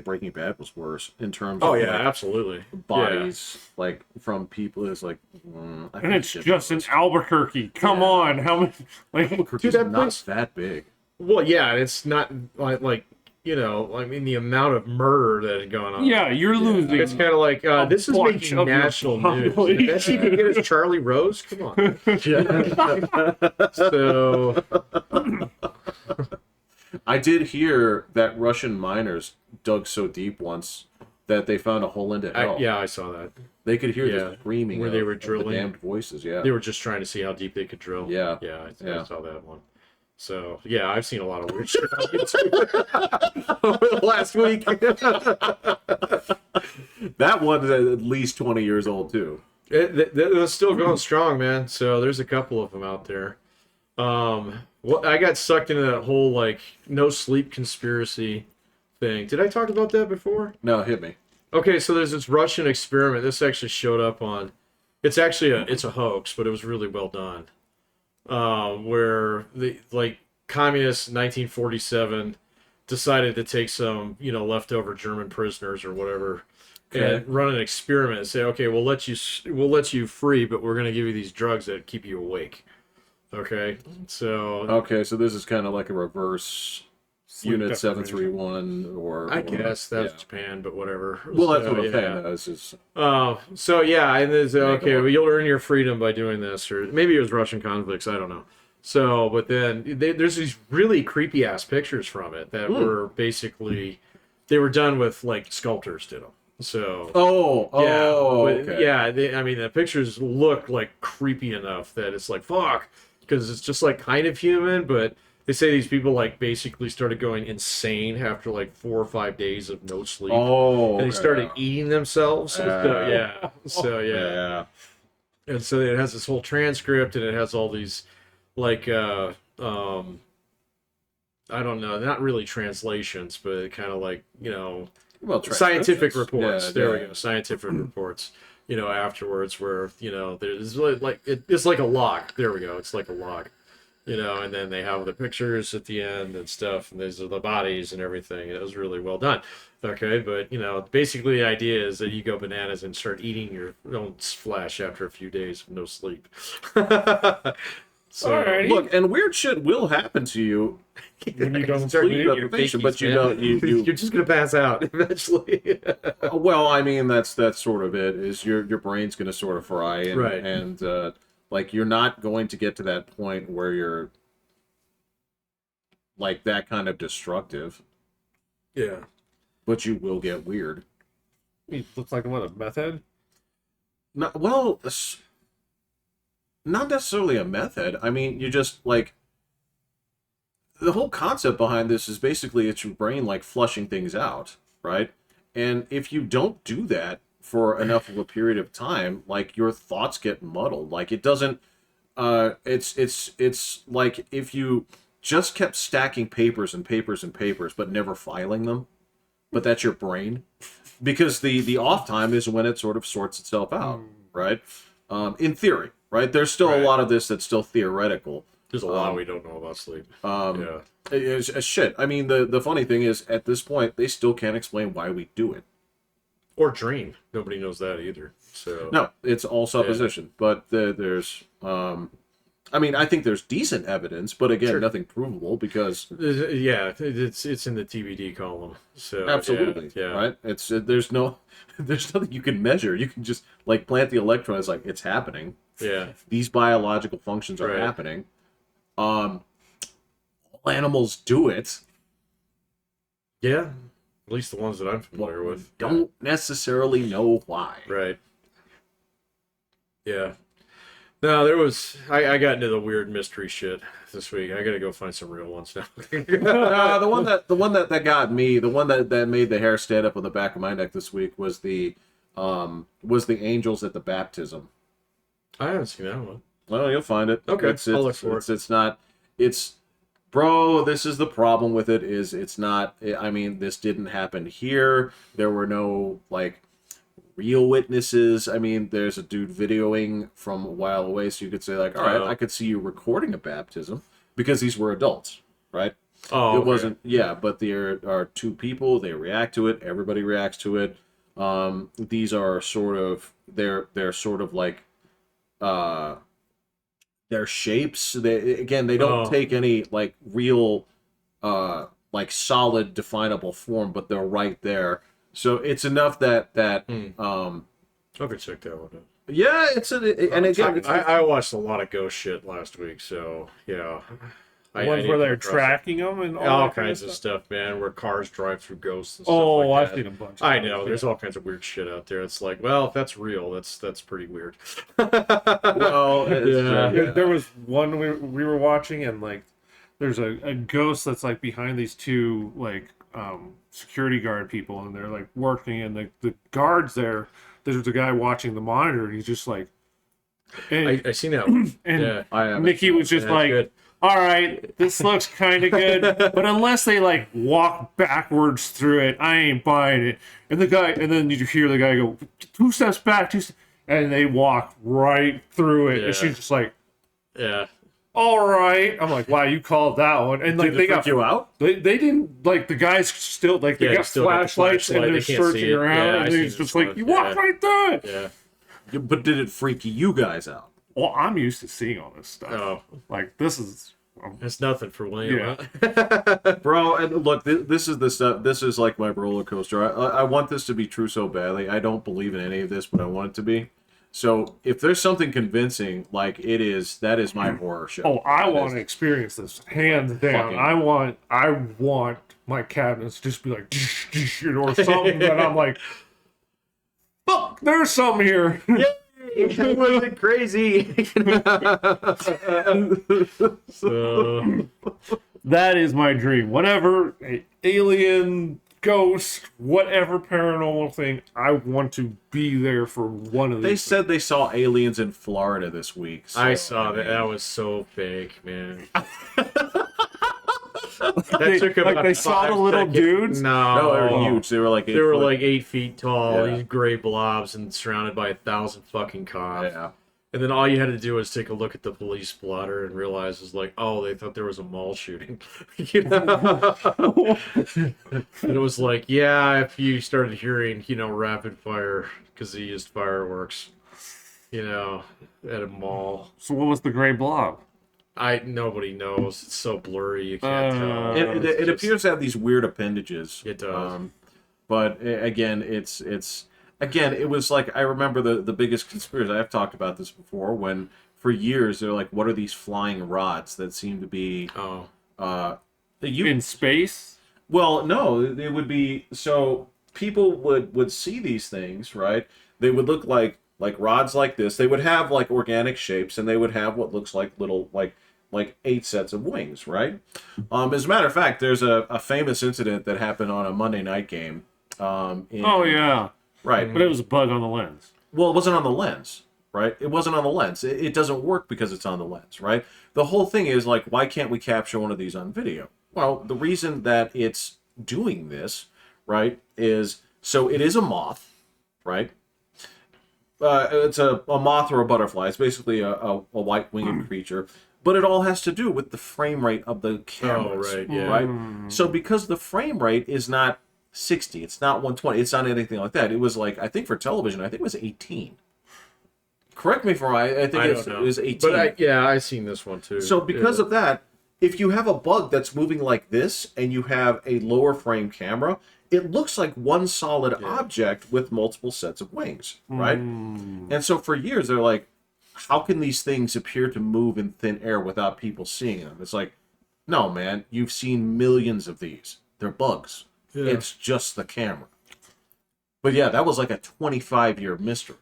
Breaking Bad was worse in terms of like, absolutely. bodies like from people. It's like, And it's just in Albuquerque. Come on, how many? Like, Albuquerque's that not place- that big. Well, yeah, it's not like I mean, the amount of murder that is going on. yeah, you're losing. It's kind of like this is bunch making of your national news. population. The best you can get is Charlie Rose. Come on. So I did hear that Russian miners dug so deep once that they found a hole into hell. I saw that. They could hear Yeah, the screaming where they were of the drilling. damned voices. Yeah, They were just trying to see how deep they could drill. Yeah. I saw that one. So yeah, I've seen a lot of weird shit on YouTube over the last week. that one is at least 20 years old too. It's still going strong, man. So there's a couple of them out there. Well, I got sucked into that whole like no sleep conspiracy thing. Did I talk about that before? No, hit me. Okay, so there's this Russian experiment. This actually showed up on. It's actually it's a hoax, but it was really well done. Where the communists in 1947 decided to take some leftover German prisoners or whatever. Okay. And run an experiment and say, okay, we'll let you free, but we're going to give you these drugs that keep you awake. Okay, so this is kind of like a reverse Unit 731, I guess that's Japan, but whatever. Well, that's So, what I'm yeah. saying. This is So yeah, and there's well, you'll earn your freedom by doing this, or maybe it was Russian convicts, I don't know. So, but then there's these really creepy ass pictures from it that were basically they were done with like sculptors did them. So I mean the pictures look like creepy enough that it's like fuck, because it's just like kind of human, but they say these people like basically started going insane after like 4 or 5 days of no sleep. Oh, and they started eating themselves. Yeah. And so it has this whole transcript, and it has all these like I don't know, not really translations, but kind of like scientific reports. We go. Scientific reports. Afterwards, where there's like it's like a log. There we go. It's like a log. And then they have the pictures at the end and stuff, and these are the bodies and everything. It was really well done. Okay, but basically the idea is that you go bananas and start eating your own flesh after a few days of no sleep. So Alrighty. Look, and weird shit will happen to you when you don't sleep sleep. deprivation, but you don't. You're just gonna pass out eventually. Well, I mean, that's sort of it. Is your brain's going to sort of fry, and, Right. and like you're not going to get to that point where you're like that kind of destructive, Yeah. but you will get weird. He looks like a meth head. Not necessarily a meth head. I mean, you just like the whole concept behind this is basically it's your brain like flushing things out, right? And if you don't do that for enough of a period of time, like your thoughts get muddled. Like it doesn't. It's like if you just kept stacking papers and papers and papers, but never filing them. But that's your brain, because the off time is when it sort of sorts itself out, right? In theory, right? There's still a lot of this that's still theoretical. There's a lot we don't know about sleep. It's shit. I mean, the funny thing is, at this point, they still can't explain why we do it. Or dream. Nobody knows that either. So No, it's all supposition. But there's, I mean, I think there's decent evidence, but again, nothing provable because it's in the TBD column. So absolutely, right? It's there's nothing you can measure. You can just like plant the electron. It's like it's happening. Yeah. These biological functions are happening. All animals do it. Yeah. At least the ones that I'm familiar with. Don't necessarily know why. Right. Yeah. No, there was. I got into the weird mystery shit this week. I gotta go find some real ones now. The one that got me, the one that made the hair stand up on the back of my neck this week was the angels at the baptism. I haven't seen that one. Well, you'll find it. Okay, I'll look for it. It's not. It's, bro. This is the problem with it. Is it's not. I mean, this didn't happen here. There were no like real witnesses. I mean, there's a dude videoing from a while away, so you could say like, all right, I could see you recording a baptism because these were adults, right? Oh, it wasn't. Yeah, but there are two people. They react to it. Everybody reacts to it. These are sort of they're sort of like their shapes. They don't take any like real like solid definable form, but they're right there. So it's enough that I could check that one out. Yeah, and again, I watched a lot of ghost shit last week, so yeah. Ones where they're tracking them and all kinds of stuff, man. Where cars drive through ghosts and stuff like I've seen a bunch. I know. There's all kinds of weird shit out there. It's like, well, if that's real, that's pretty weird. Well, there was one we were watching, and like, there's a ghost that's like behind these two like security guard people, and they're like working, and the guards there. There's a guy watching the monitor, and he's just like, I seen that one. And Nikki was just like. Good. All right, this looks kind of good, but unless they like walk backwards through it, I ain't buying it. And then you hear the guy go 2 steps back, and they walk right through it. Yeah. And she's just like, "Yeah, all right." I'm like, "Wow, you called that one." And like they got you out. They didn't like the guys still like they got flashlights and they're searching around, and he's just like, "You walk right through it." Yeah, but did it freak you guys out? Well, I'm used to seeing all this stuff. Oh. Like, this is... it's nothing for William. Yeah. Bro, and look, this is the stuff. This is like my roller coaster. I want this to be true so badly. I don't believe in any of this, but I want it to be. So, if there's something convincing, like that is my horror show. Oh, I want to experience this, hands down. I want my cabinets to just be like... or something that I'm like... Fuck, there's something here. Yeah. It wasn't crazy. So that is my dream. Whatever alien, ghost, whatever paranormal thing, I want to be there for one of these. They said they saw aliens in Florida this week. So, I saw that. That was so fake, man. That took about they saw the little dudes. No, they were huge. They were like 8 feet tall. These gray blobs and surrounded by 1,000 fucking cops. Yeah. And then all you had to do was take a look at the police blotter and realize it was like, oh, they thought there was a mall shooting. You know? And it was like, yeah, if you started hearing, rapid fire because they used fireworks, at a mall. So what was the gray blob? Nobody knows. It's so blurry you can't tell. It appears to have these weird appendages. It does. But again, it was like I remember the biggest conspiracy. I've talked about this before. When for years they're like, what are these flying rods that seem to be in space? Well, no, it would be so people would see these things, right? They would look like rods like this. They would have like organic shapes, and they would have what looks like little like 8 sets of wings, right? As a matter of fact, there's a famous incident that happened on a Monday night game. Right. But it was a bug on the lens. Well, it wasn't on the lens, right? It wasn't on the lens. It doesn't work because it's on the lens, right? The whole thing is like, why can't we capture one of these on video? Well, the reason that it's doing this, right, is so it is a moth, right? It's a moth or a butterfly. It's basically a white-winged creature. But it all has to do with the frame rate of the cameras, right? So because the frame rate is not 60, it's not 120, it's not anything like that. It was like, I think for television, I think it was 18. Correct me if I'm wrong. I think it was 18. But I've seen this one too. So because of that, if you have a bug that's moving like this and you have a lower frame camera, it looks like one solid object with multiple sets of wings, right? And so for years, they're like, how can these things appear to move in thin air without people seeing them? It's like, no, man, you've seen millions of these. They're bugs. Yeah. It's just the camera. But yeah, that was like a 25-year mystery.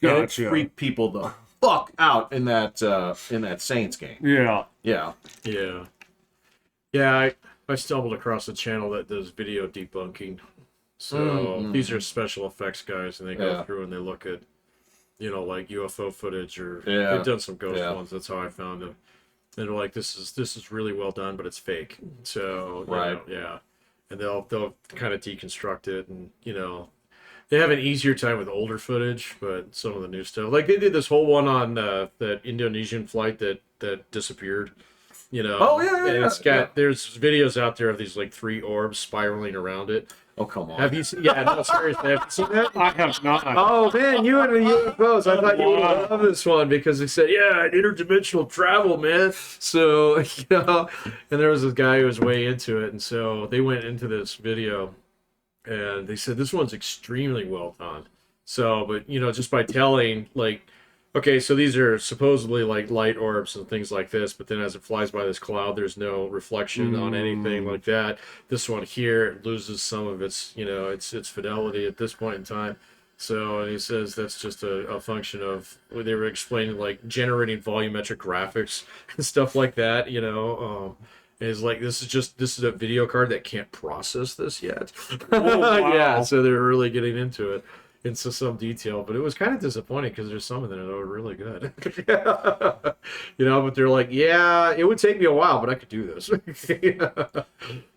Gotcha. And it freaked people the fuck out in that Saints game. Yeah. Yeah. Yeah. Yeah, I stumbled across a channel that does video debunking. So these are special effects guys, and they go through and they look at, like UFO footage, or they've done some ghost ones. That's how I found them. And they're like, this is really well done, but it's fake. So and they'll kind of deconstruct it, and they have an easier time with older footage, but some of the new stuff, like they did this whole one on that Indonesian flight that disappeared. Oh yeah, and it's got there's videos out there of these like 3 orbs spiraling around it. Oh come on. Have you seen? Yeah, no, seriously, have you seen that? I have not. Oh man, you and the UFOs. I thought you would love this one because they said, interdimensional travel, man. So and there was this guy who was way into it, and so they went into this video, and they said this one's extremely well done. So, but just by telling like. Okay, so these are supposedly like light orbs and things like this, but then as it flies by this cloud, there's no reflection on anything like that. This one here, it loses some of its, its fidelity at this point in time. So he says that's just a function of, they were explaining like generating volumetric graphics and stuff like that, It's like this is a video card that can't process this yet. Oh, wow. Yeah, so they're really getting into it. Into some detail, but it was kind of disappointing because there's some of them that are really good. But they're like, it would take me a while, but I could do this.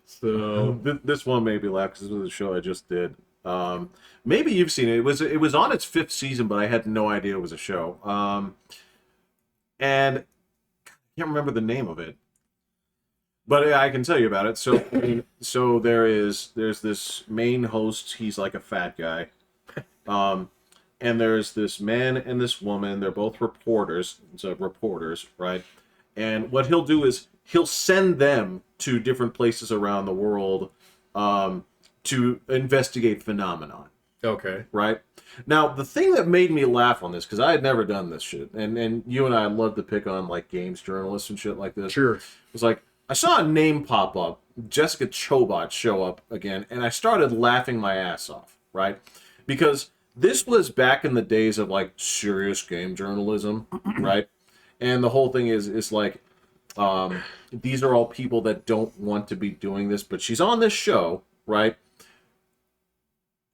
So this one made me laugh because this was a show I just did. Maybe you've seen it. It was on its 5th season, but I had no idea it was a show. And I can't remember the name of it, but I can tell you about it. So there's this main host. He's like a fat guy. And there's this man and this woman. They're both reporters, right? And what he'll do is he'll send them to different places around the world to investigate phenomenon. Okay. Right? Now, the thing that made me laugh on this, because I had never done this shit, and you and I love to pick on like games journalists and shit like this. Sure. It was like, I saw a name pop up, Jessica Chobot show up again, and I started laughing my ass off, right? Because this was back in the days of like serious game journalism, right? And the whole thing is like, these are all people that don't want to be doing this, but she's on this show, right?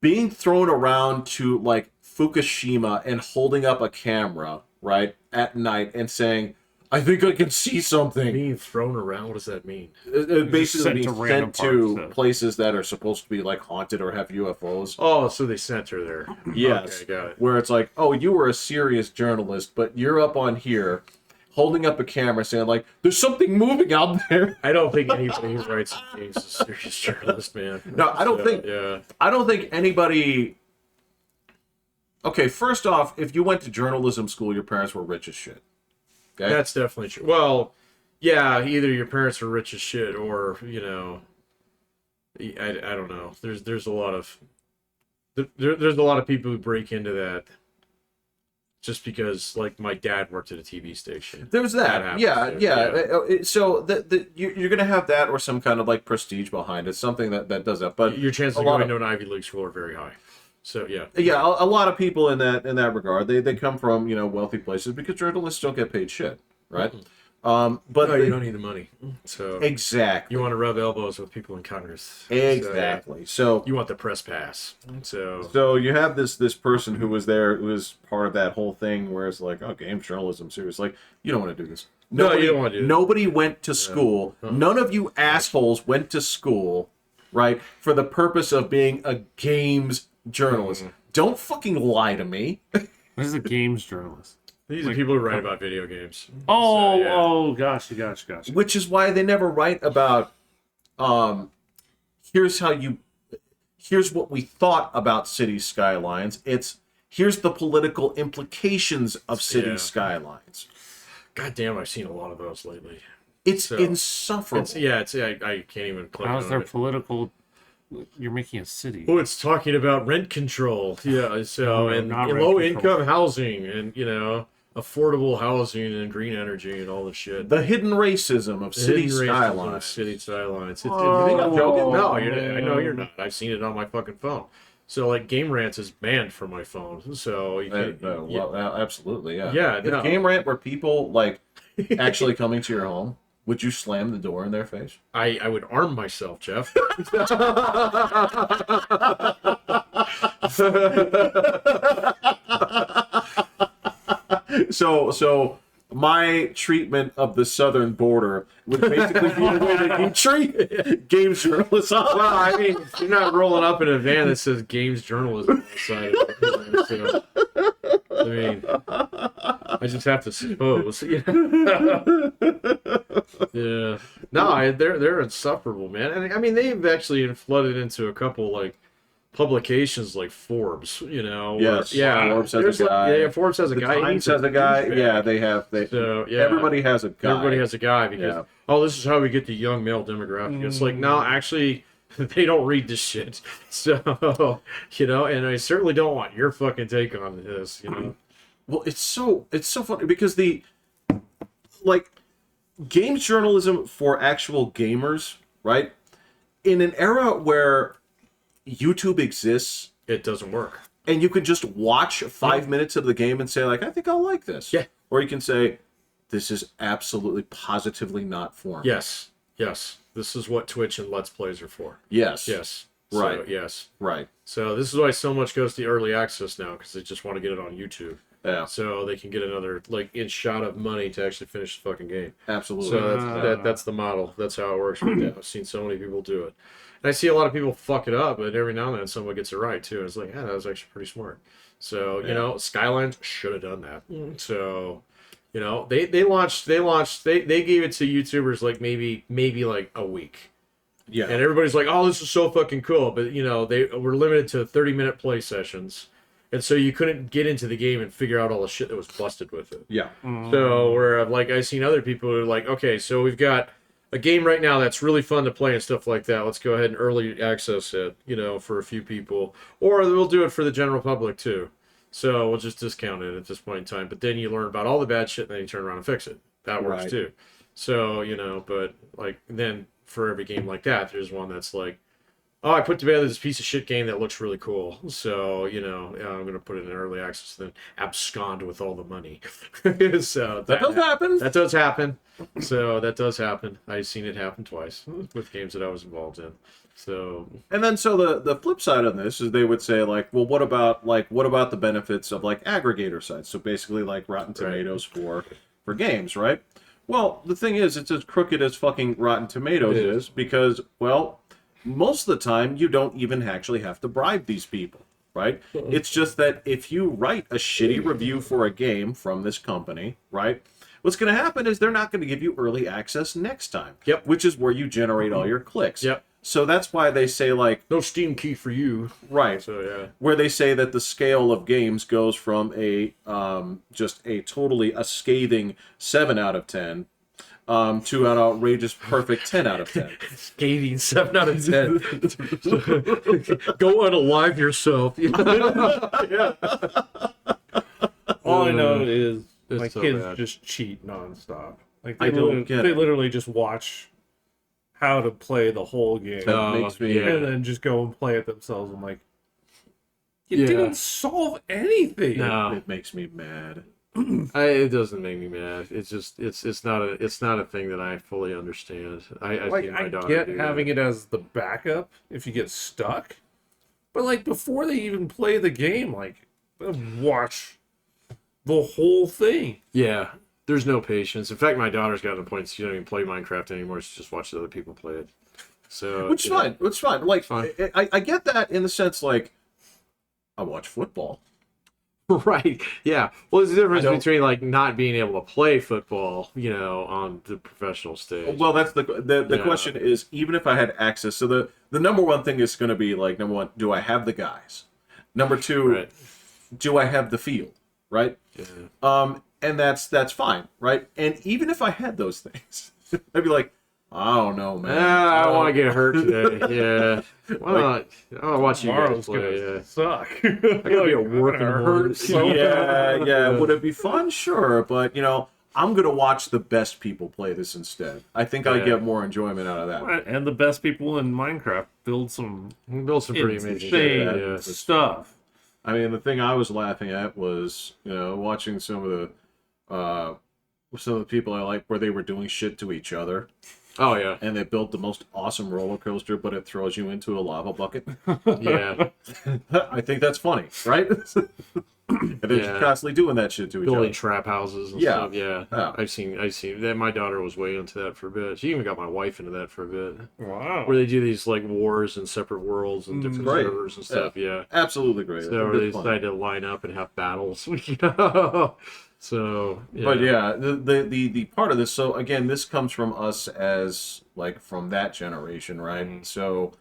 Being thrown around to like Fukushima and holding up a camera, right, at night and saying, I think I can see something. Being thrown around, what does that mean? Basically being sent to places that are supposed to be like haunted or have UFOs. Oh, so they sent her there. Yes. Okay, got it. Where it's like, oh, you were a serious journalist, but you're up on here holding up a camera saying like, there's something moving out there. I don't think anybody who writes games is a serious journalist, man. No, I don't think. Yeah. I don't think anybody. Okay, first off, if you went to journalism school, your parents were rich as shit. Okay? That's definitely true. Well, yeah, either your parents are rich as shit, or I don't know. There's a lot of there's a lot of people who break into that just because, like, my dad worked at a TV station. There's that. Yeah. So you're gonna have that or some kind of like prestige behind it, something that does that. But your chances of going to an Ivy League school are very high. So yeah, a lot of people in that regard, they come from wealthy places because journalists don't get paid shit, right? But no, you don't need the money. So exactly, you want to rub elbows with people in Congress. Exactly. So you want the press pass. So you have this person who was there, who was part of that whole thing, where it's like, oh, game journalism, serious. Like, you don't want to do this. Nobody, no, you don't want to do it. Nobody went to school. None of you assholes went to school, right, for the purpose of being a games journalist. Don't fucking lie to me. What is a games journalist? These are people who write about video games. Gotcha. Which is why they never write about, here's what we thought about city skylines. Here's the political implications of city skylines. God damn, I've seen a lot of those lately. It's insufferable. I can't even click on it. How's their political... You're making a city. Oh, it's talking about rent control. Yeah, so and low-income housing and affordable housing and green energy and all the shit. The hidden racism of city skylines. City skylines. You think I'm joking? No, I know you're not. I've seen it on my fucking phone. So like Game Rant is banned from my phone. So you can, well, absolutely, yeah. Yeah, If no. Game Rant were people like actually coming to your home, would you slam the door in their face? I would arm myself, Jeff. So my treatment of the southern border would basically be the way that you treat games journalists. Well, I mean, you're not rolling up in a van that says games journalism on the side of it. So, I mean, I just have to suppose. Yeah. Yeah. No, they're insufferable, man. And I mean, they've actually flooded into a couple like publications like Forbes, you know. Yes. Yeah. Forbes has a guy. Yeah, Forbes has a The guy. Times has a guy. Yeah, they have. So, yeah. Everybody has a guy. Everybody has a guy because this is how we get the young male demographic. It's like, no, actually, they don't read this shit. So, you know, and I certainly don't want your fucking take on this, you know. Well, it's so funny because games journalism for actual gamers, right? In an era where YouTube exists, it doesn't work. And you can just watch 5 minutes of the game and say, like, I think I'll like this. Yeah. Or you can say, this is absolutely positively not for me. Yes. Yes. This is what Twitch and Let's Plays are for. Yes. Yes. Right. So, yes. Right. So this is why so much goes to early access now, because they just want to get it on YouTube. Yeah. So they can get another inch shot of money to actually finish the fucking game. Absolutely. So that's the model. That's how it works right now. I've seen so many people do it. And I see a lot of people fuck it up, but every now and then someone gets it right too. It's like, yeah, that was actually pretty smart. So, you know, Skylines should have done that. So, you know, they gave it to YouTubers like maybe like a week. Yeah. And everybody's like, oh, this is so fucking cool. But, you know, they were limited to 30-minute play sessions. And so you couldn't get into the game and figure out all the shit that was busted with it. Yeah. So where I've seen other people who are like, okay, so we've got a game right now that's really fun to play and stuff like that. Let's go ahead and early access it, you know, for a few people. Or we'll do it for the general public too. So we'll just discount it at this point in time. But then you learn about all the bad shit and then you turn around and fix it. That works too. So, you know, but then for every game like that, there's one that's like, oh, I put together this piece of shit game that looks really cool. So, you know, I'm going to put it in early access and then abscond with all the money. So that does happen. That does happen. So that does happen. I've seen it happen twice with games that I was involved in. So the flip side of this is they would say like, well, what about the benefits of like aggregator sites? So basically like Rotten Tomatoes for games, right? Well, the thing is, it's as crooked as fucking Rotten Tomatoes is because, well, most of the time, you don't even actually have to bribe these people, right? It's just that if you write a shitty review for a game from this company, right, what's going to happen is they're not going to give you early access next time. Yep. Which is where you generate all your clicks. Yep. So that's why they say, like... no Steam key for you. Right. So, yeah. Where they say that the scale of games goes from a scathing 7 out of 10... to an outrageous perfect 10 out of 10. Scathing 7 out of 10. Go unalive yourself. Yeah. All I know is It's my so kids bad. just cheat nonstop. Like I don't get they it. literally just watch how to play the whole game That makes me... and then just go and play it themselves. I'm like, you Yeah. didn't solve anything. No. It makes me mad. It doesn't make me mad. It's just it's not a thing that I fully understand. I see my daughter get do having that. it as the backup if you get stuck, but like before they even play the game, like watch the whole thing. Yeah, there's no patience. In fact, my daughter's gotten to the point she doesn't even play Minecraft anymore. She just watches other people play it. So Which is fine. It's fine. Like, I get that in the sense, like, I watch football. Right. Yeah. Well, there's a difference don't- between like not being able to play football, you know, on the professional stage. Well, that's the Yeah. question is, even if I had access, so the number one thing is going to be, like, number one, do I have the guys? Number two, Right. do I have the field? Right? Yeah. And that's fine, right? And even if I had those things, I'd be like, I don't know, man. I don't want to get hurt today. Yeah. Why not? I want to watch you guys Tomorrow's play. gonna Yeah. suck. I gotta be at work in the morning. hurt so Yeah, bad. yeah. Would it be fun? Sure, but you know, I'm gonna watch the best people play this instead. I think I get more enjoyment out of that. And the best people in Minecraft build some pretty amazing insane stuff. I mean, the thing I was laughing at was, watching some of the people I like where they were doing shit to each other. Oh yeah, and they built the most awesome roller coaster, but it throws you into a lava bucket. Yeah, I think that's funny, right? And they're just constantly doing that shit to each other. Building trap houses and stuff. Yeah. I've seen that. My daughter was way into that for a bit. She even got my wife into that for a bit. Wow. Where they do these like wars and separate worlds and different servers and stuff. Yeah. Absolutely great. So they decided to line up and have battles. So, yeah. But yeah, the part of this. So again, this comes from us as like from that generation, right? Mm-hmm. So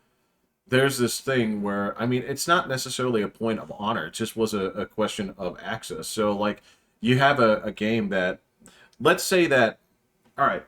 there's this thing where, I mean, it's not necessarily a point of honor. It just was a question of access. So like you have a game that, let's say that, all right,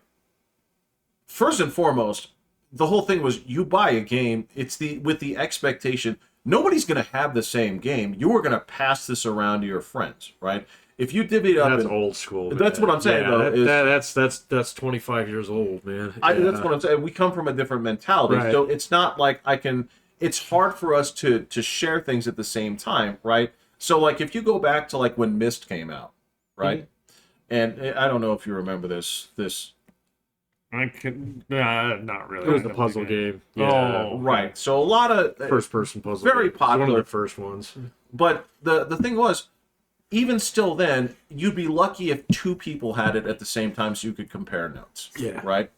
first and foremost, the whole thing was you buy a game, it's with the expectation, nobody's going to have the same game. You are going to pass this around to your friends, right? If you divvy it up, that's old school. Man. That's what I'm saying. That's 25 years old, man. That's what I'm saying. We come from a different mentality, right. So it's not like I can. It's hard for us to share things at the same time, right? So like if you go back to like when Myst came out, right? Mm-hmm. And I don't know if you remember this. I can not really. It was the puzzle game. Yeah. Oh, right. So a lot of first-person puzzle. Very popular. One of the first ones. But the thing was, even still then, you'd be lucky if two people had it at the same time so you could compare notes. Yeah. Right?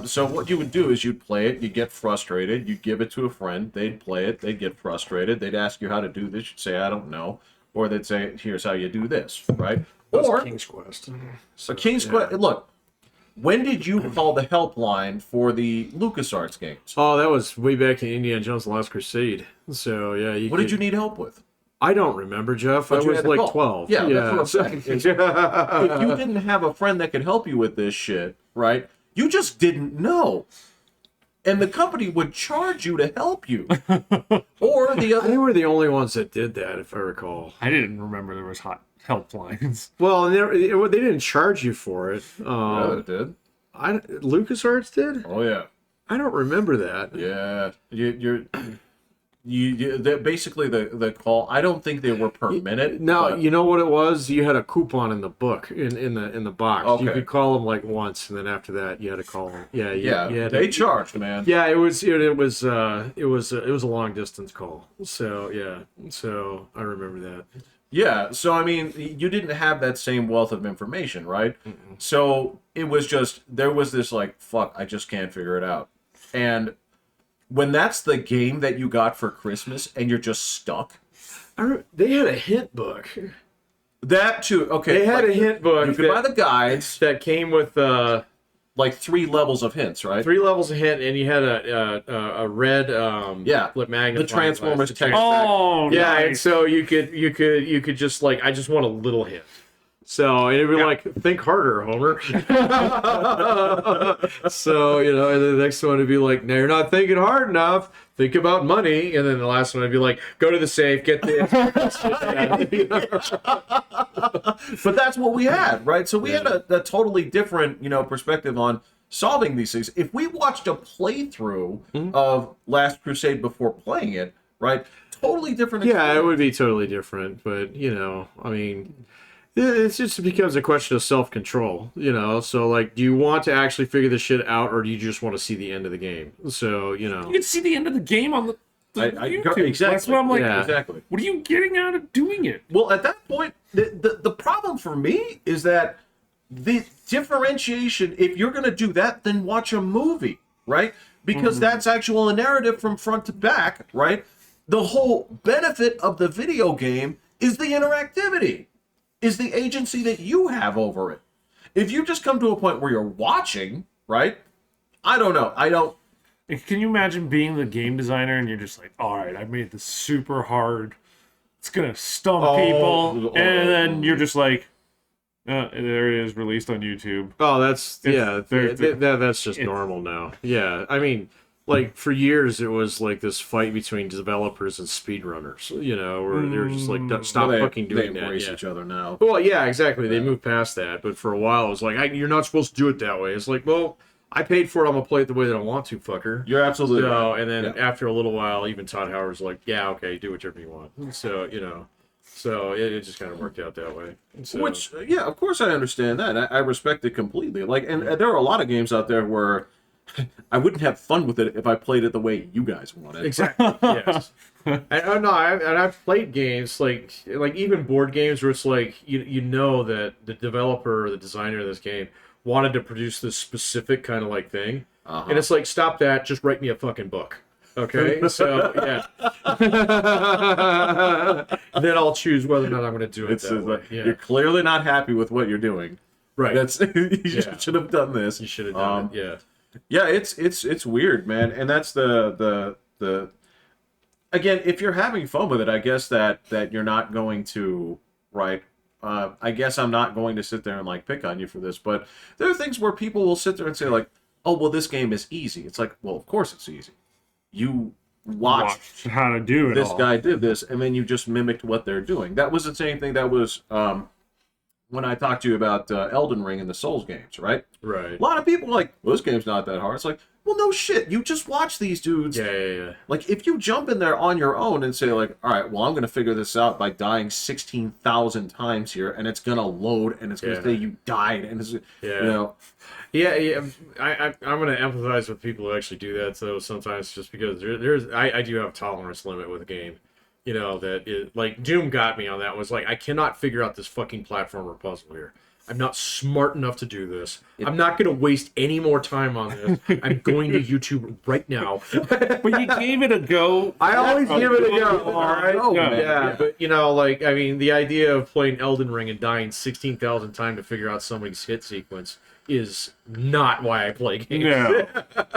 So what you would do is you'd play it, you'd get frustrated, you'd give it to a friend, they'd play it, they'd get frustrated, they'd ask you how to do this, you'd say, I don't know. Or they'd say, here's how you do this, right? Or King's Quest. So King's Quest, look, when did you call the helpline for the LucasArts games? Oh, that was way back in Indiana Jones: The Last Crusade. So, yeah. What did you need help with? I don't remember, Jeff. But I was like 12. Yeah, that's what I'm saying. If you didn't have a friend that could help you with this shit, right, you just didn't know. And the company would charge you to help you. Or the other... They were the only ones that did that, if I recall. I didn't remember there was hot helplines. Well, they didn't charge you for it. Yeah, it did. LucasArts did? Oh, yeah. I don't remember that. Yeah. Basically the call. I don't think they were per minute. No, you know what it was? You had a coupon in the book in the box. Okay. You could call them like once, and then after that, you had to call them. Yeah. They charged, man. Yeah, it was a long distance call. So yeah, so I remember that. Yeah, so I mean, you didn't have that same wealth of information, right? Mm-mm. So it was just there was this like, fuck, I just can't figure it out, and when that's the game that you got for Christmas and you're just stuck. They had a hint book. That too. Okay. They had a hint book. You could buy the guides. That came with like 3 levels of hints, right? 3 levels of hint, and you had a red magnifying the Transformers text. Oh, yeah, nice. And so you could just like, I just want a little hint. So it'd be like, think harder, Homer. So, and the next one would be like, no, you're not thinking hard enough. Think about money. And then the last one would be like, go to the safe, get the... But that's what we had, right? So we had a totally different, perspective on solving these things. If we watched a playthrough of Last Crusade before playing it, right? Totally different experience. Yeah, it would be totally different. But, I mean... It just becomes a question of self-control, So, like, do you want to actually figure this shit out, or do you just want to see the end of the game? So, You can see the end of the game on the YouTube. Exactly. That's what I'm like, exactly. What are you getting out of doing it? Well, at that point, the problem for me is that the differentiation, if you're going to do that, then watch a movie, right? Because that's actual narrative from front to back, right? The whole benefit of the video game is the interactivity. Is the agency that you have over it. If you just come to a point where you're watching, right? I don't know. Can you imagine being the game designer and you're just like, all right, I made this super hard. It's going to stump people. And then you're just like, there it is, released on YouTube. Oh, that's just normal now. Yeah, I mean, like for years it was like this fight between developers and speedrunners, where they're just like, stop fucking doing they that. embrace each other now. Well, yeah, exactly. They moved past that, but for a while it was like, you're not supposed to do it that way. It's like, well, I paid for it. I'm gonna play it the way that I want to, fucker. You're absolutely right. And then after a little while, even Todd Howard's like, yeah, okay, do whatever you want. So so it just kind of worked out that way. So, Which, yeah, of course I understand that. I respect it completely. Like, and there are a lot of games out there where I wouldn't have fun with it if I played it the way you guys want it. Exactly. Yes. I've played games like even board games where it's like that the developer or the designer of this game wanted to produce this specific kind of like thing, and it's like, stop that, just write me a fucking book. Okay, so yeah, then I'll choose whether or not I'm going to do it. You're clearly not happy with what you're doing. Right. That's you should have done this. You should have done it. Yeah. Yeah, it's weird, man, and that's the again, if you're having fun with it, I guess that you're not going to I guess I'm not going to sit there and like pick on you for this, but there are things where people will sit there and say like, oh, well, this game is easy. It's like, well, of course it's easy. You watched how to do it. This guy did this, and then you just mimicked what they're doing. That was the same thing that was when I talked to you about Elden Ring and the Souls games, right? Right. A lot of people are like, well, this game's not that hard. It's like, well, no shit. You just watch these dudes. Yeah. Like, if you jump in there on your own and say, like, all right, well, I'm going to figure this out by dying 16,000 times here, and it's going to load, and it's going to say you died, and it's, Yeah, I'm going to empathize with people who actually do that, though, sometimes, just because I do have a tolerance limit with a game. Like, Doom got me on that. Was like, I cannot figure out this fucking platformer puzzle here. I'm not smart enough to do this. I'm not going to waste any more time on this. I'm going to YouTube right now. But you gave it a go. I always give it a go, all right? Yeah. But, the idea of playing Elden Ring and dying 16,000 times to figure out somebody's hit sequence is not why I play games.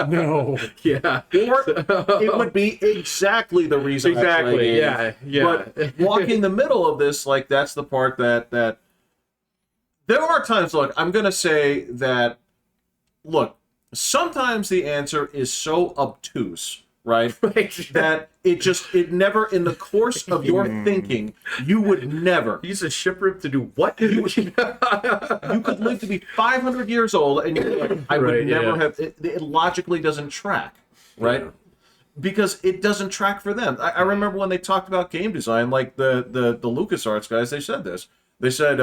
No. Yeah. Or it would be exactly the reason I play games. Yeah. But walking the middle of this, like, that's the part that there are times, look, I'm going to say that, look, sometimes the answer is so obtuse, right? That it never, in the course of your thinking, you would never. Use a ship rip to do what? You could live to be 500 years old, and you're like, I would never have, it logically doesn't track, right? Yeah. Because it doesn't track for them. I remember when they talked about game design, like the LucasArts guys, they said this. They said,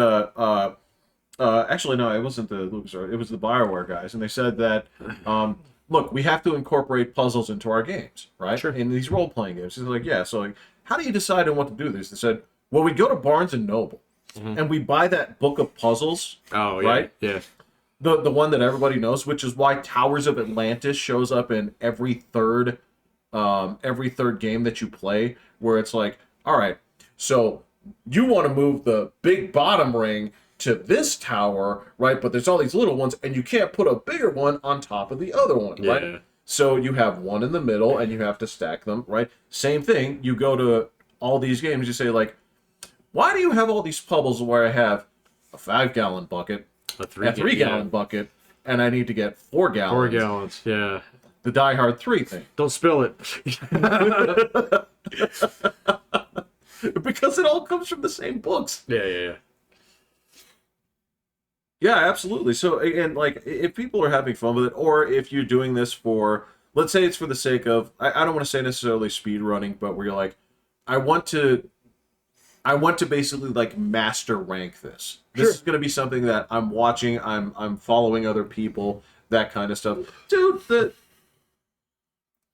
actually, no, it wasn't the LucasArts. It was the BioWare guys, and they said that, look, we have to incorporate puzzles into our games, right? Sure. In these role-playing games. He's like, yeah. So, like, how do you decide on what to do this? They said, well, we go to Barnes and Noble, and we buy that book of puzzles. Oh, yeah. Right? Yeah. The one that everybody knows, which is why Towers of Atlantis shows up in every third game that you play, where it's like, all right, so you want to move the big bottom ring to this tower, right? But there's all these little ones, and you can't put a bigger one on top of the other one, right? So you have one in the middle, and you have to stack them, right? Same thing. You go to all these games, you say, like, why do you have all these puzzles where I have a 5-gallon bucket, a 3-gallon bucket, and I need to get 4 gallons? 4 gallons, yeah. The Die Hard 3 thing. Don't spill it. Because it all comes from the same books. Yeah. Yeah, absolutely. So, again, like, if people are having fun with it, or if you're doing this for, let's say it's for the sake of, I don't want to say necessarily speed running, but where you're like, I want to basically, like, master rank this. This is going to be something that I'm watching, I'm following other people, that kind of stuff. Dude,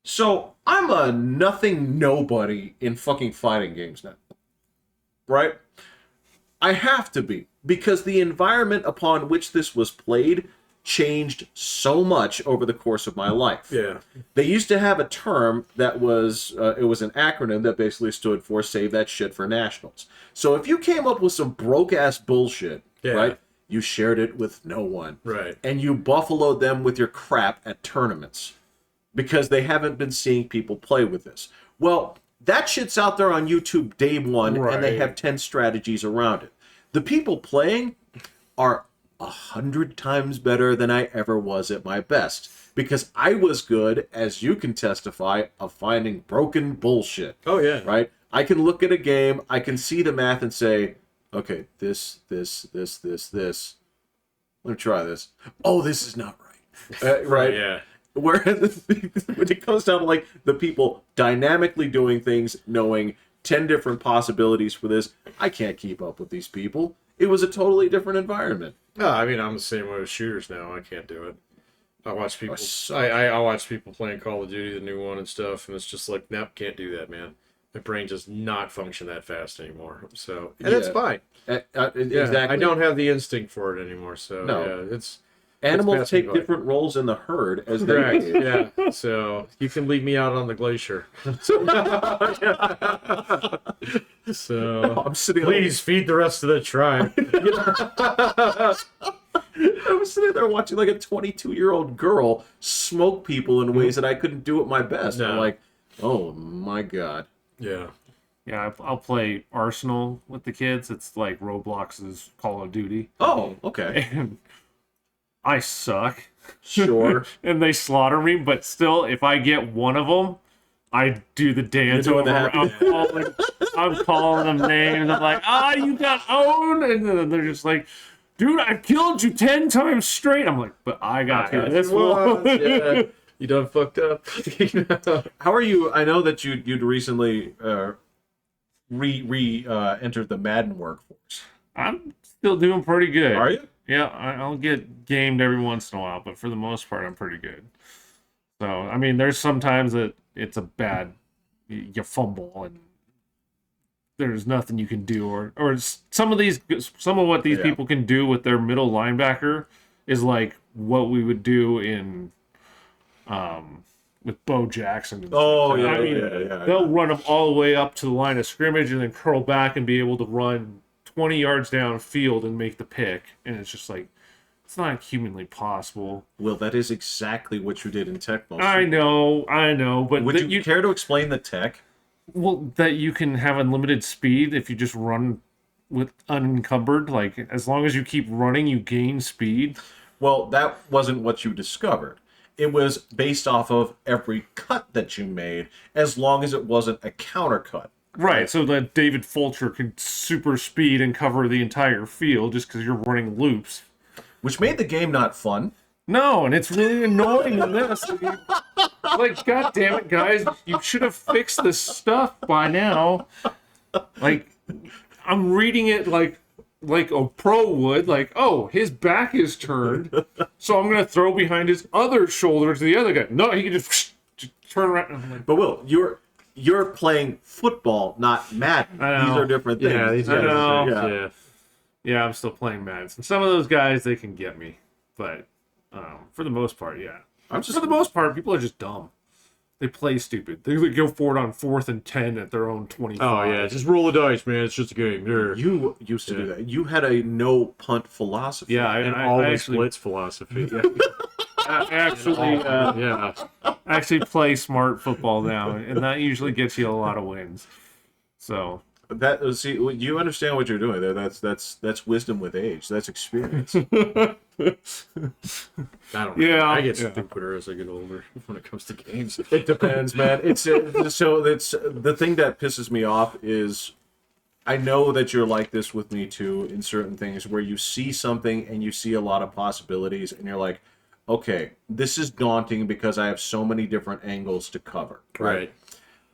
so, I'm a nothing nobody in fucking fighting games now. Right? I have to be. Because the environment upon which this was played changed so much over the course of my life. Yeah. They used to have a term that was, it was an acronym that basically stood for Save That Shit for Nationals. So if you came up with some broke-ass bullshit, right, you shared it with no one. Right. And you buffaloed them with your crap at tournaments. Because they haven't been seeing people play with this. Well, that shit's out there on YouTube day one, and they have 10 strategies around it. The people playing are 100 times better than I ever was at my best. Because I was good, as you can testify, of finding broken bullshit. Oh, yeah. Right? I can look at a game, I can see the math and say, okay, this. Let me try this. Oh, this is not right. Right? Yeah. Whereas when it comes down to like the people dynamically doing things, knowing 10 different possibilities for this, I can't keep up with these people. It was a totally different environment. No, I mean, I'm the same way with shooters now. I can't do it. I watch people. I watch people playing Call of Duty, the new one and stuff, and it's just like, nope, can't do that, man. My brain does not function that fast anymore. So, and it's fine. Exactly. I don't have the instinct for it anymore. So, No. yeah, it's animals take different roles in the herd as they correct. do. Yeah. So you can leave me out on the glacier. So I'm sitting. Please feed the rest of the tribe. I was sitting there watching like a 22-year-old girl smoke people in ways that I couldn't do at my best. No. I'm like, oh my god. Yeah. Yeah, I'll play Arsenal with the kids. It's like Roblox's Call of Duty. Oh, okay. And I suck. Sure. And they slaughter me, but still, if I get one of them, I do the dance You're doing over. the I'm calling them names. I'm like, you got owned. And then they're just like, dude, I killed you 10 times straight. I'm like, but I got you this one. Yeah. You done fucked up. How are you? I know that you'd recently entered the Madden workforce. I'm still doing pretty good. Are you? Yeah, I'll get gamed every once in a while, but for the most part, I'm pretty good. So, I mean, there's sometimes that it's a bad, you fumble and there's nothing you can do, or some of what these people can do with their middle linebacker is like what we would do in, with Bo Jackson. Oh, yeah, I mean, they'll run them all the way up to the line of scrimmage and then curl back and be able to run 20 yards downfield and make the pick, and it's just like, it's not humanly possible. Well, that is exactly what you did in tech. I know, but would you care to explain the tech? Well, that you can have unlimited speed if you just run with unencumbered. Like, as long as you keep running, you gain speed. Well, that wasn't what you discovered. It was based off of every cut that you made, as long as it wasn't a counter cut. Right, so that David Fulcher can super speed and cover the entire field just because you're running loops. Which made the game not fun. No, and it's really annoying in this. Like, God damn it, guys, you should have fixed this stuff by now. Like, I'm reading it like a pro would. Like, oh, his back is turned, so I'm going to throw behind his other shoulder to the other guy. No, he can just turn around. I'm like, but Will, you're playing football, not Madden. These are different things. Yeah, these guys are, yeah, I'm still playing Madden. And some of those guys, they can get me. But for the most part, yeah. For the most part, people are just dumb. They play stupid. They go for it on 4th and 10 at their own 25. Oh, yeah. Just roll the dice, man. It's just a game. You used to do that. You had a no punt philosophy. Yeah, I always blitz philosophy. I actually play smart football now, and that usually gets you a lot of wins. So you understand what you're doing there. That's wisdom with age. That's experience. I don't know. I get stupider as I get older when it comes to games. It depends, man. It's the thing that pisses me off is I know that you're like this with me too in certain things where you see something and you see a lot of possibilities and you're like, okay, this is daunting because I have so many different angles to cover. Right.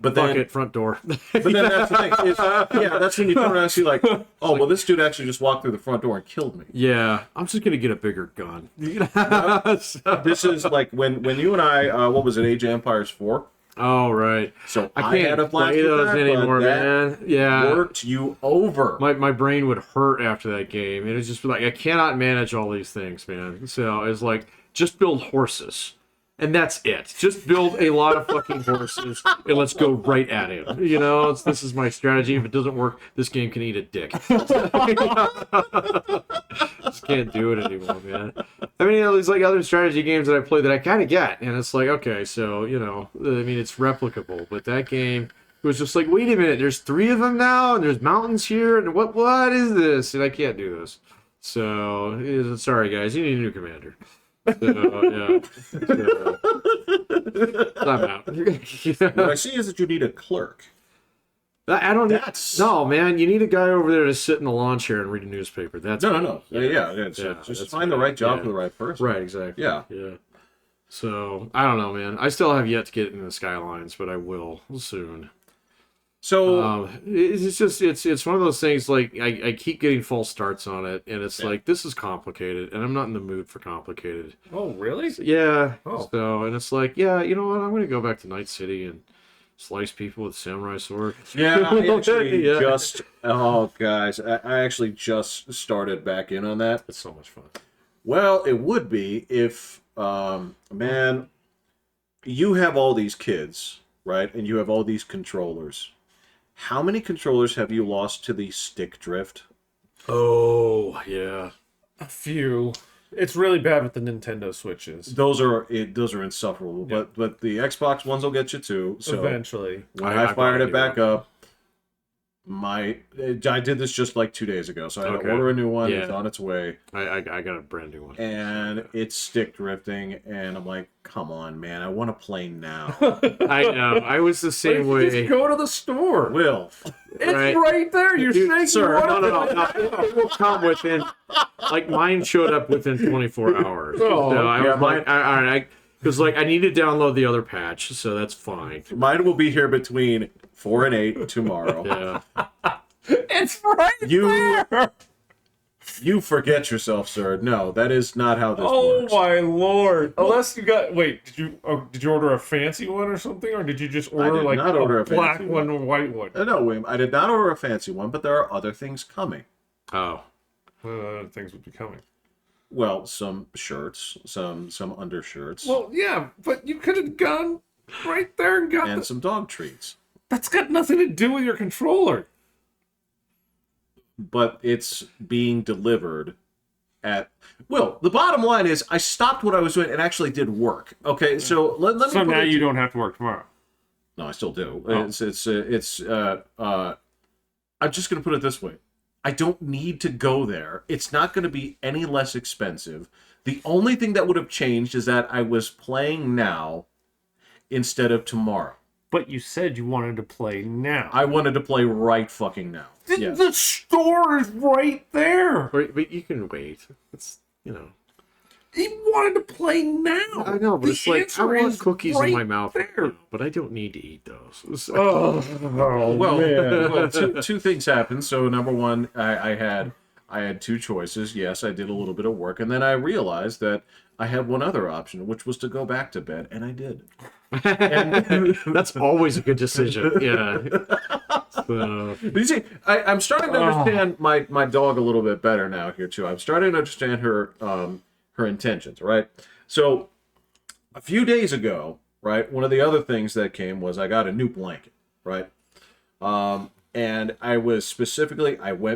But then, Bucket, front door. But then that's the thing. That's when you turn around and see like, oh, well, this dude actually just walked through the front door and killed me. Yeah, I'm just gonna get a bigger gun. This is like when you and I, what was it, Age of Empires 4? Oh, right. So I can't had a blast play with those that, anymore, but that man. Yeah, worked you over. my brain would hurt after that game. It was just like, I cannot manage all these things, man. So it's like, just build horses. And that's it. Just build a lot of fucking horses and let's go right at him. You know, this is my strategy. If it doesn't work, this game can eat a dick. Just can't do it anymore, man. I mean, there's like other strategy games that I play that I kind of get. And it's like, okay, so, it's replicable. But that game was just like, wait a minute, there's 3 of them now? And there's mountains here? And what is this? And I can't do this. So, sorry guys, you need a new commander. So, I'm out. What I see is that you need a clerk. I don't. That's No, man. You need a guy over there to sit in the lawn chair and read a newspaper. That's no. Just find the right job for the right person. Right, exactly. Yeah. So I don't know, man. I still have yet to get into the Skylines, but I will soon. So it's just it's one of those things. Like I keep getting false starts on it, and it's like this is complicated, and I'm not in the mood for complicated. Oh, really? Yeah. Oh. So and it's like, yeah, you know what? I'm gonna go back to Night City and slice people with samurai sword. yeah, I actually guys, I actually just started back in on that. It's so much fun. Well, it would be if man, you have all these kids, right? And you have all these controllers. How many controllers have you lost to the stick drift? Oh, yeah. A few. It's really bad with the Nintendo Switches. Those are insufferable. Yep. But the Xbox ones will get you too. So eventually, when I fired it back up, I did this just like 2 days ago. So I had to order a new one. It's on its way. I got a brand new one. And it's stick drifting, and I'm like, come on, man, I want to play now. I know. I was the same way. Just go to the store. Will. It's right there. You're shaking. Sir, no. It will come within. Like mine showed up within 24 hours. Oh, so I yeah, was like, all right, because like I need to download the other patch, so that's fine. Mine will be here between 4 and 8 tomorrow. Yeah. It's right there. You forget yourself, sir. No, that is not how this works. Oh my lord! Unless you got did you order a fancy one or something, or did you just order like not order a black fancy one or white one? No, William, I did not order a fancy one, but there are other things coming. Oh. What other things would be coming? Well, some shirts, some undershirts. Well, yeah, but you could have gone right there and got some dog treats. That's got nothing to do with your controller. But it's being delivered at... Well, the bottom line is I stopped what I was doing and actually did work. Okay, so let me... So now you don't have to work tomorrow. No, I still do. Oh. I'm just going to put it this way. I don't need to go there. It's not going to be any less expensive. The only thing that would have changed is that I was playing now instead of tomorrow. But you said you wanted to play now. I wanted to play right fucking now. Yes. The store is right there. But you can wait. It's, you know. He wanted to play now. I know, but it's like, I want cookies in my mouth there. right now, but I don't need to eat those. Oh, well, two things happened. So number one, I had two choices. Yes, I did a little bit of work, and then I realized that I had one other option, which was to go back to bed, and I did. That's always a good decision. Yeah. So. But you see, I'm starting to understand my dog a little bit better now here too. I'm starting to understand her intentions, right? So a few days ago, right, one of the other things that came was I got a new blanket, right? And I went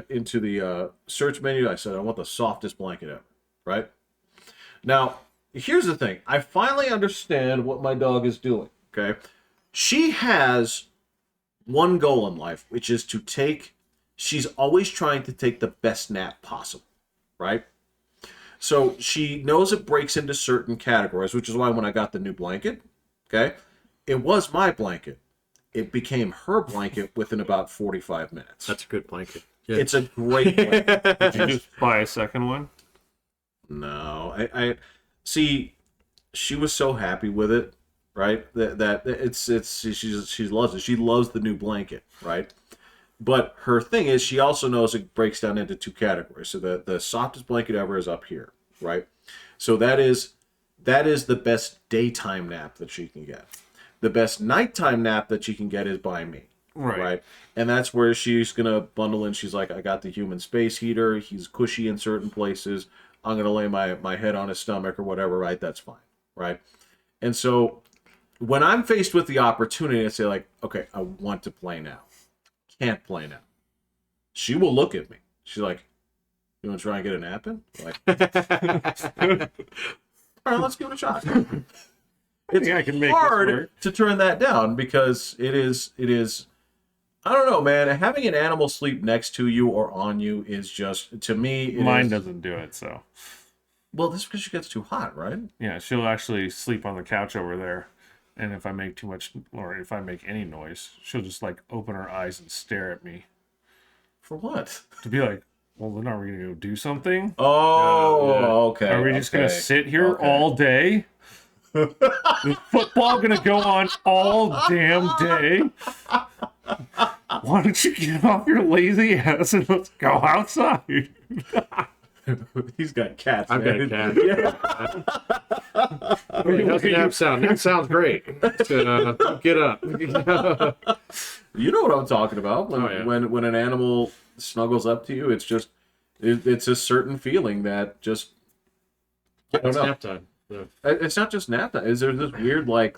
into the search menu. I said, I want the softest blanket ever, right? Now, here's the thing. I finally understand what my dog is doing, okay? She has one goal in life, which is she's always trying to take the best nap possible, right? So she knows it breaks into certain categories, which is why when I got the new blanket, okay, it was my blanket. It became her blanket within about 45 minutes. That's a good blanket. Yeah. It's a great blanket. Did you just buy a second one? No, I see. She was so happy with it, right? That she loves it. She loves the new blanket, right? But her thing is, she also knows it breaks down into two categories. So the softest blanket ever is up here, right? So that is the best daytime nap that she can get. The best nighttime nap that she can get is by me, right? And that's where she's gonna bundle in. She's like, I got the human space heater. He's cushy in certain places. I'm gonna lay my head on his stomach or whatever, right? That's fine, right? And so when I'm faced with the opportunity to say like, okay, I want to play now. Can't play now. She will look at me. She's like, you want to try and get a nap in? Like, all right, let's give it a shot. It's I can make hard to turn that down because it is I don't know, man. Having an animal sleep next to you or on you is just, to me, Mine doesn't do it, so. Well, this is because she gets too hot, right? Yeah, she'll actually sleep on the couch over there. And if I make too much, or if I make any noise, she'll just like open her eyes and stare at me. For what? To be like, well, then are we going to go do something? Oh, okay. Are we just going to sit here all day? Is football going to go on all damn day? Why don't you get off your lazy ass and let's go outside? He's got cats. I've got a cat. Yeah. How's the nap sound? Nap sounds great. Get up. You know what I'm talking about. When an animal snuggles up to you, it's just it's a certain feeling that just I don't It's know. nap time. Yeah. It's not just nap time. Is there this weird like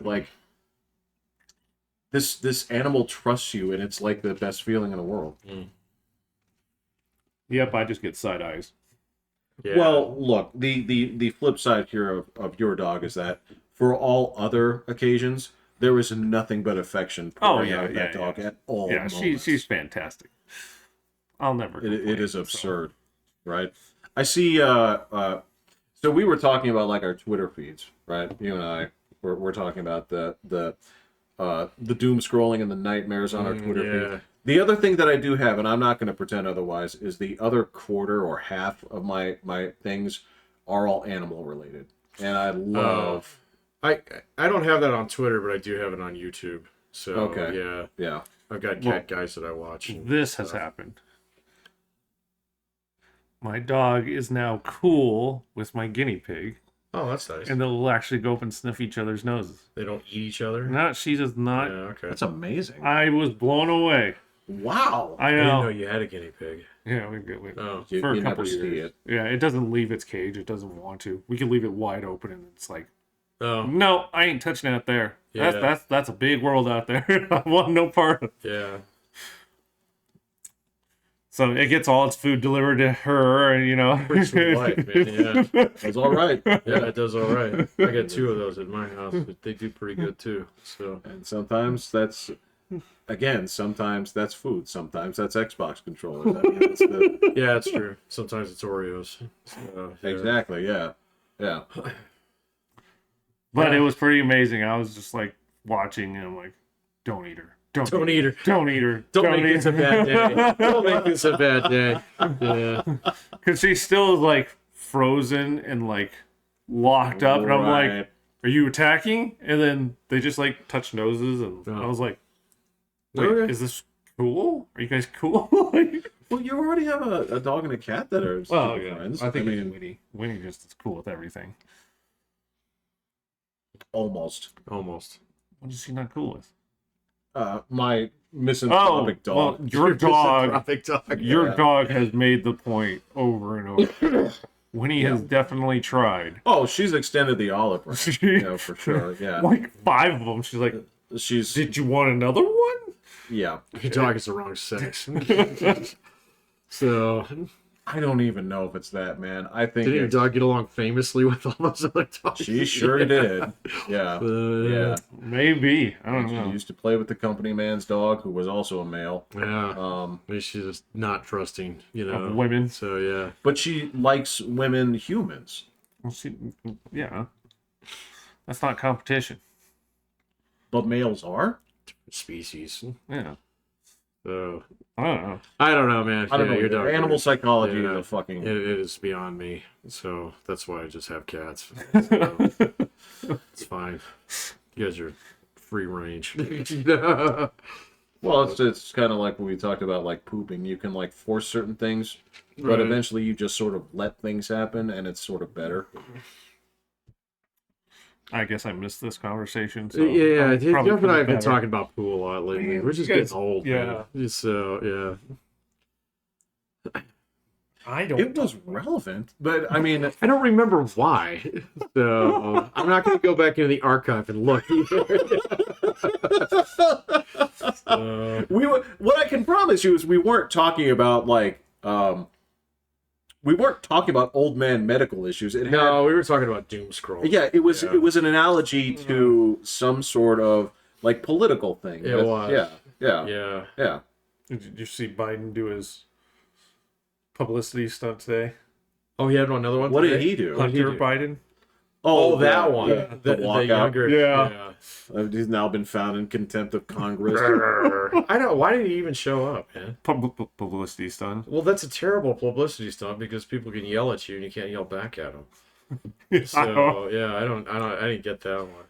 this animal trusts you, and it's like the best feeling in the world. Yep, I just get side eyes. Yeah. Well, look, the flip side here of your dog is that for all other occasions, there is nothing but affection pouring out of that dog at all. Yeah, she's fantastic. I'll never. It is absurd, right? I see. So we were talking about like our Twitter feeds, right? You and I we're talking about the doom scrolling and the nightmares on our Twitter feed. The other thing that I do have, and I'm not going to pretend otherwise, is the other quarter or half of my things are all animal related, and I love. I don't have that on Twitter, but I do have it on YouTube. So Okay. Yeah. I've got cat guys that I watch. This has happened. My dog is now cool with my guinea pig. Oh, that's nice. And they'll actually go up and sniff each other's noses. They don't eat each other? No, she does not. Yeah, okay. That's amazing. I was blown away. Wow. I I didn't know know. you had a guinea pig. Yeah, we did. Oh. You For a never couple see years. it. Yeah, it doesn't leave its cage. It doesn't want to. We can leave it wide open, and it's like, Oh, no, I ain't touching that there. Yeah. That's a big world out there. I want no part of it. yeah. So it gets all its food delivered to her, and you know. Pretty sweet life, man. Yeah. That's all right. Yeah, it does all right. I got 2 of those at my house, but they do pretty good too. So And sometimes that's, again, sometimes that's food. Sometimes that's Xbox controllers. I mean, it's the, yeah, it's true. Sometimes it's Oreos. So, yeah. exactly. Yeah. Yeah. But it was pretty amazing. I was just like watching, and I'm like, don't eat her. Don't eat her. Don't eat her. Don't make eat this a bad day. Don't make this a bad day. Yeah. Because she still is like frozen and like locked up, and I'm like, Right. "Are you attacking?" And then they just like touch noses, and I was like, "Wait, Okay. is this cool? Are you guys cool?" Well, you already have a dog and a cat that are super friends. I think mean, it's Winnie. Winnie just is cool with everything. almost. Almost. What is she not cool with? My misanthropic dog. Well, your dog. Misanthropic dog. Your Yeah. dog has made the point over and over. Winnie has definitely tried. Oh, she's extended the olive branch. You know, for sure. Yeah. Like 5 of them. She's like, She's "Did you want another one?" yeah. Your dog is the wrong sex. So, I don't even know if it's that, man. I think didn't your it's, dog get along famously with all those other dogs? she sure did. Yeah. Yeah. Maybe. I don't She know. used to play with the company man's dog, who was also a male. Yeah. Maybe she's just not trusting, you know. Of women. So, yeah. But she likes women humans. Well, yeah. That's not competition. But males are? Species. Yeah. So, I don't know. I don't know, man. I don't Yeah, know. your dog Animal is- psychology yeah. is a fucking... It is beyond me. So, that's why I just have cats. So, it's fine. You guys are free range. Well, it's kind of like what we talked about, like pooping. You can like force certain things, but Right. eventually you just sort of let things happen, and it's sort of better. I guess I missed this conversation. So Yeah, I'll Jeff probably and put I it have been better. talking about pool a lot lately. Man, We're just you guys- getting old, yeah. man. So, I don't. It was relevant, but I mean, I don't remember why. So, I'm not going to go back into the archive and look either. what I can promise you is we weren't talking about like we weren't talking about old man medical issues. It had, No, we were talking about doom scroll. yeah, it was Yeah. it was an analogy to some sort of like political thing. It was. Yeah. Yeah. Yeah. Did you see Biden do his publicity stunt today? Oh, he had another one. What today? did he do? What did he Hunter do? Biden. Oh, that one. Yeah, the The walkout. younger. Yeah. He's now been found in contempt of Congress. I don't. Why did he even show up, man? Publicity stunt. Well, that's a terrible publicity stunt because people can yell at you and you can't yell back at them. So yeah, I didn't get that one.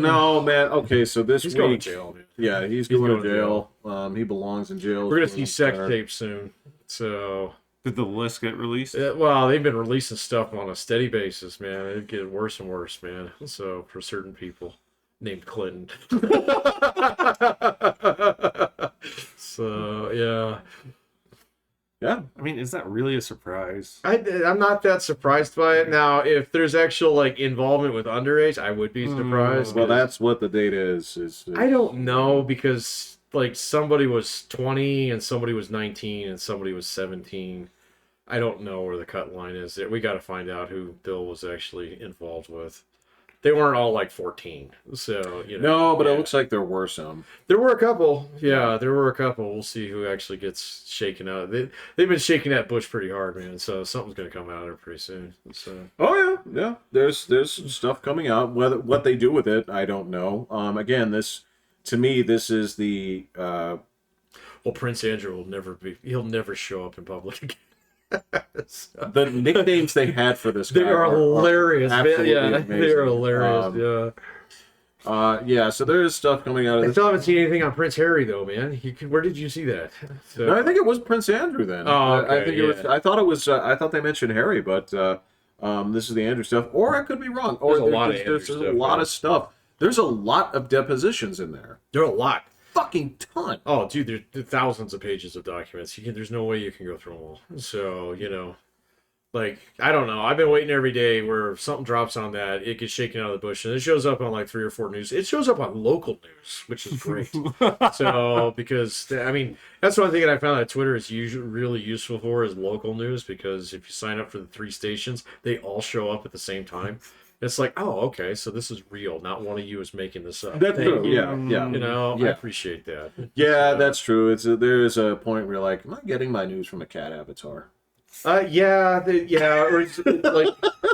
No, man. Okay, so this He's week, going to jail, man. yeah, he's going to jail. He belongs in jail. We're gonna see sex tapes soon. So Did the list get released? well, they've been releasing stuff on a steady basis, man. It gets worse and worse, man. So for certain people named Clinton. So yeah. Yeah. I mean, is that really a surprise? I'm not that surprised by it. Now, if there's actual like involvement with underage, I would be surprised. Well, 'cause that's what the data is I don't know because like somebody was 20 and somebody was 19 and somebody was 17. I don't know where the cut line is. We got to find out who Bill was actually involved with. They weren't all like 14, so you know. No, but yeah. it looks like there were some. There were a couple. Yeah, there were a couple. We'll see who actually gets shaken out. They've been shaking that bush pretty hard, man. So something's gonna come out of it pretty soon. So. Oh yeah. There's some stuff coming out. Whether what they do with it, I don't know. Again, to me, this is the. Well, Prince Andrew he'll never show up in public again. So. The nicknames they had for this guy They are hilarious, man. absolutely Yeah, amazing. they're hilarious. Yeah, so there is stuff coming out of I this. still haven't seen anything on Prince Harry though, man. Where did you see that? So, No, I think it was Prince Andrew then. Oh, okay, I think it was. I thought it was. I thought they mentioned Harry, but this is the Andrew stuff. Or I could be wrong. Or There's a lot of Andrew there's stuff, a lot yeah. of stuff. There's a lot of depositions in there. there are a lot. Fucking ton. Oh, dude, there's thousands of pages of documents. There's no way you can go through them all. So like I don't know. I've been waiting every day where something drops on that, it gets shaken out of the bush, and it shows up on like 3 or 4 news. It shows up on local news, which is great. So because I mean that's one thing that I found that Twitter is usually really useful for is local news because if you sign up for the 3 stations, they all show up at the same time. It's like, oh, okay, so this is real. Not one of you is making this up. That's Thank true. you. Yeah. I Yeah. appreciate that. Yeah, that's true. There is a point where you're like, am I getting my news from a cat avatar? Or is it, like,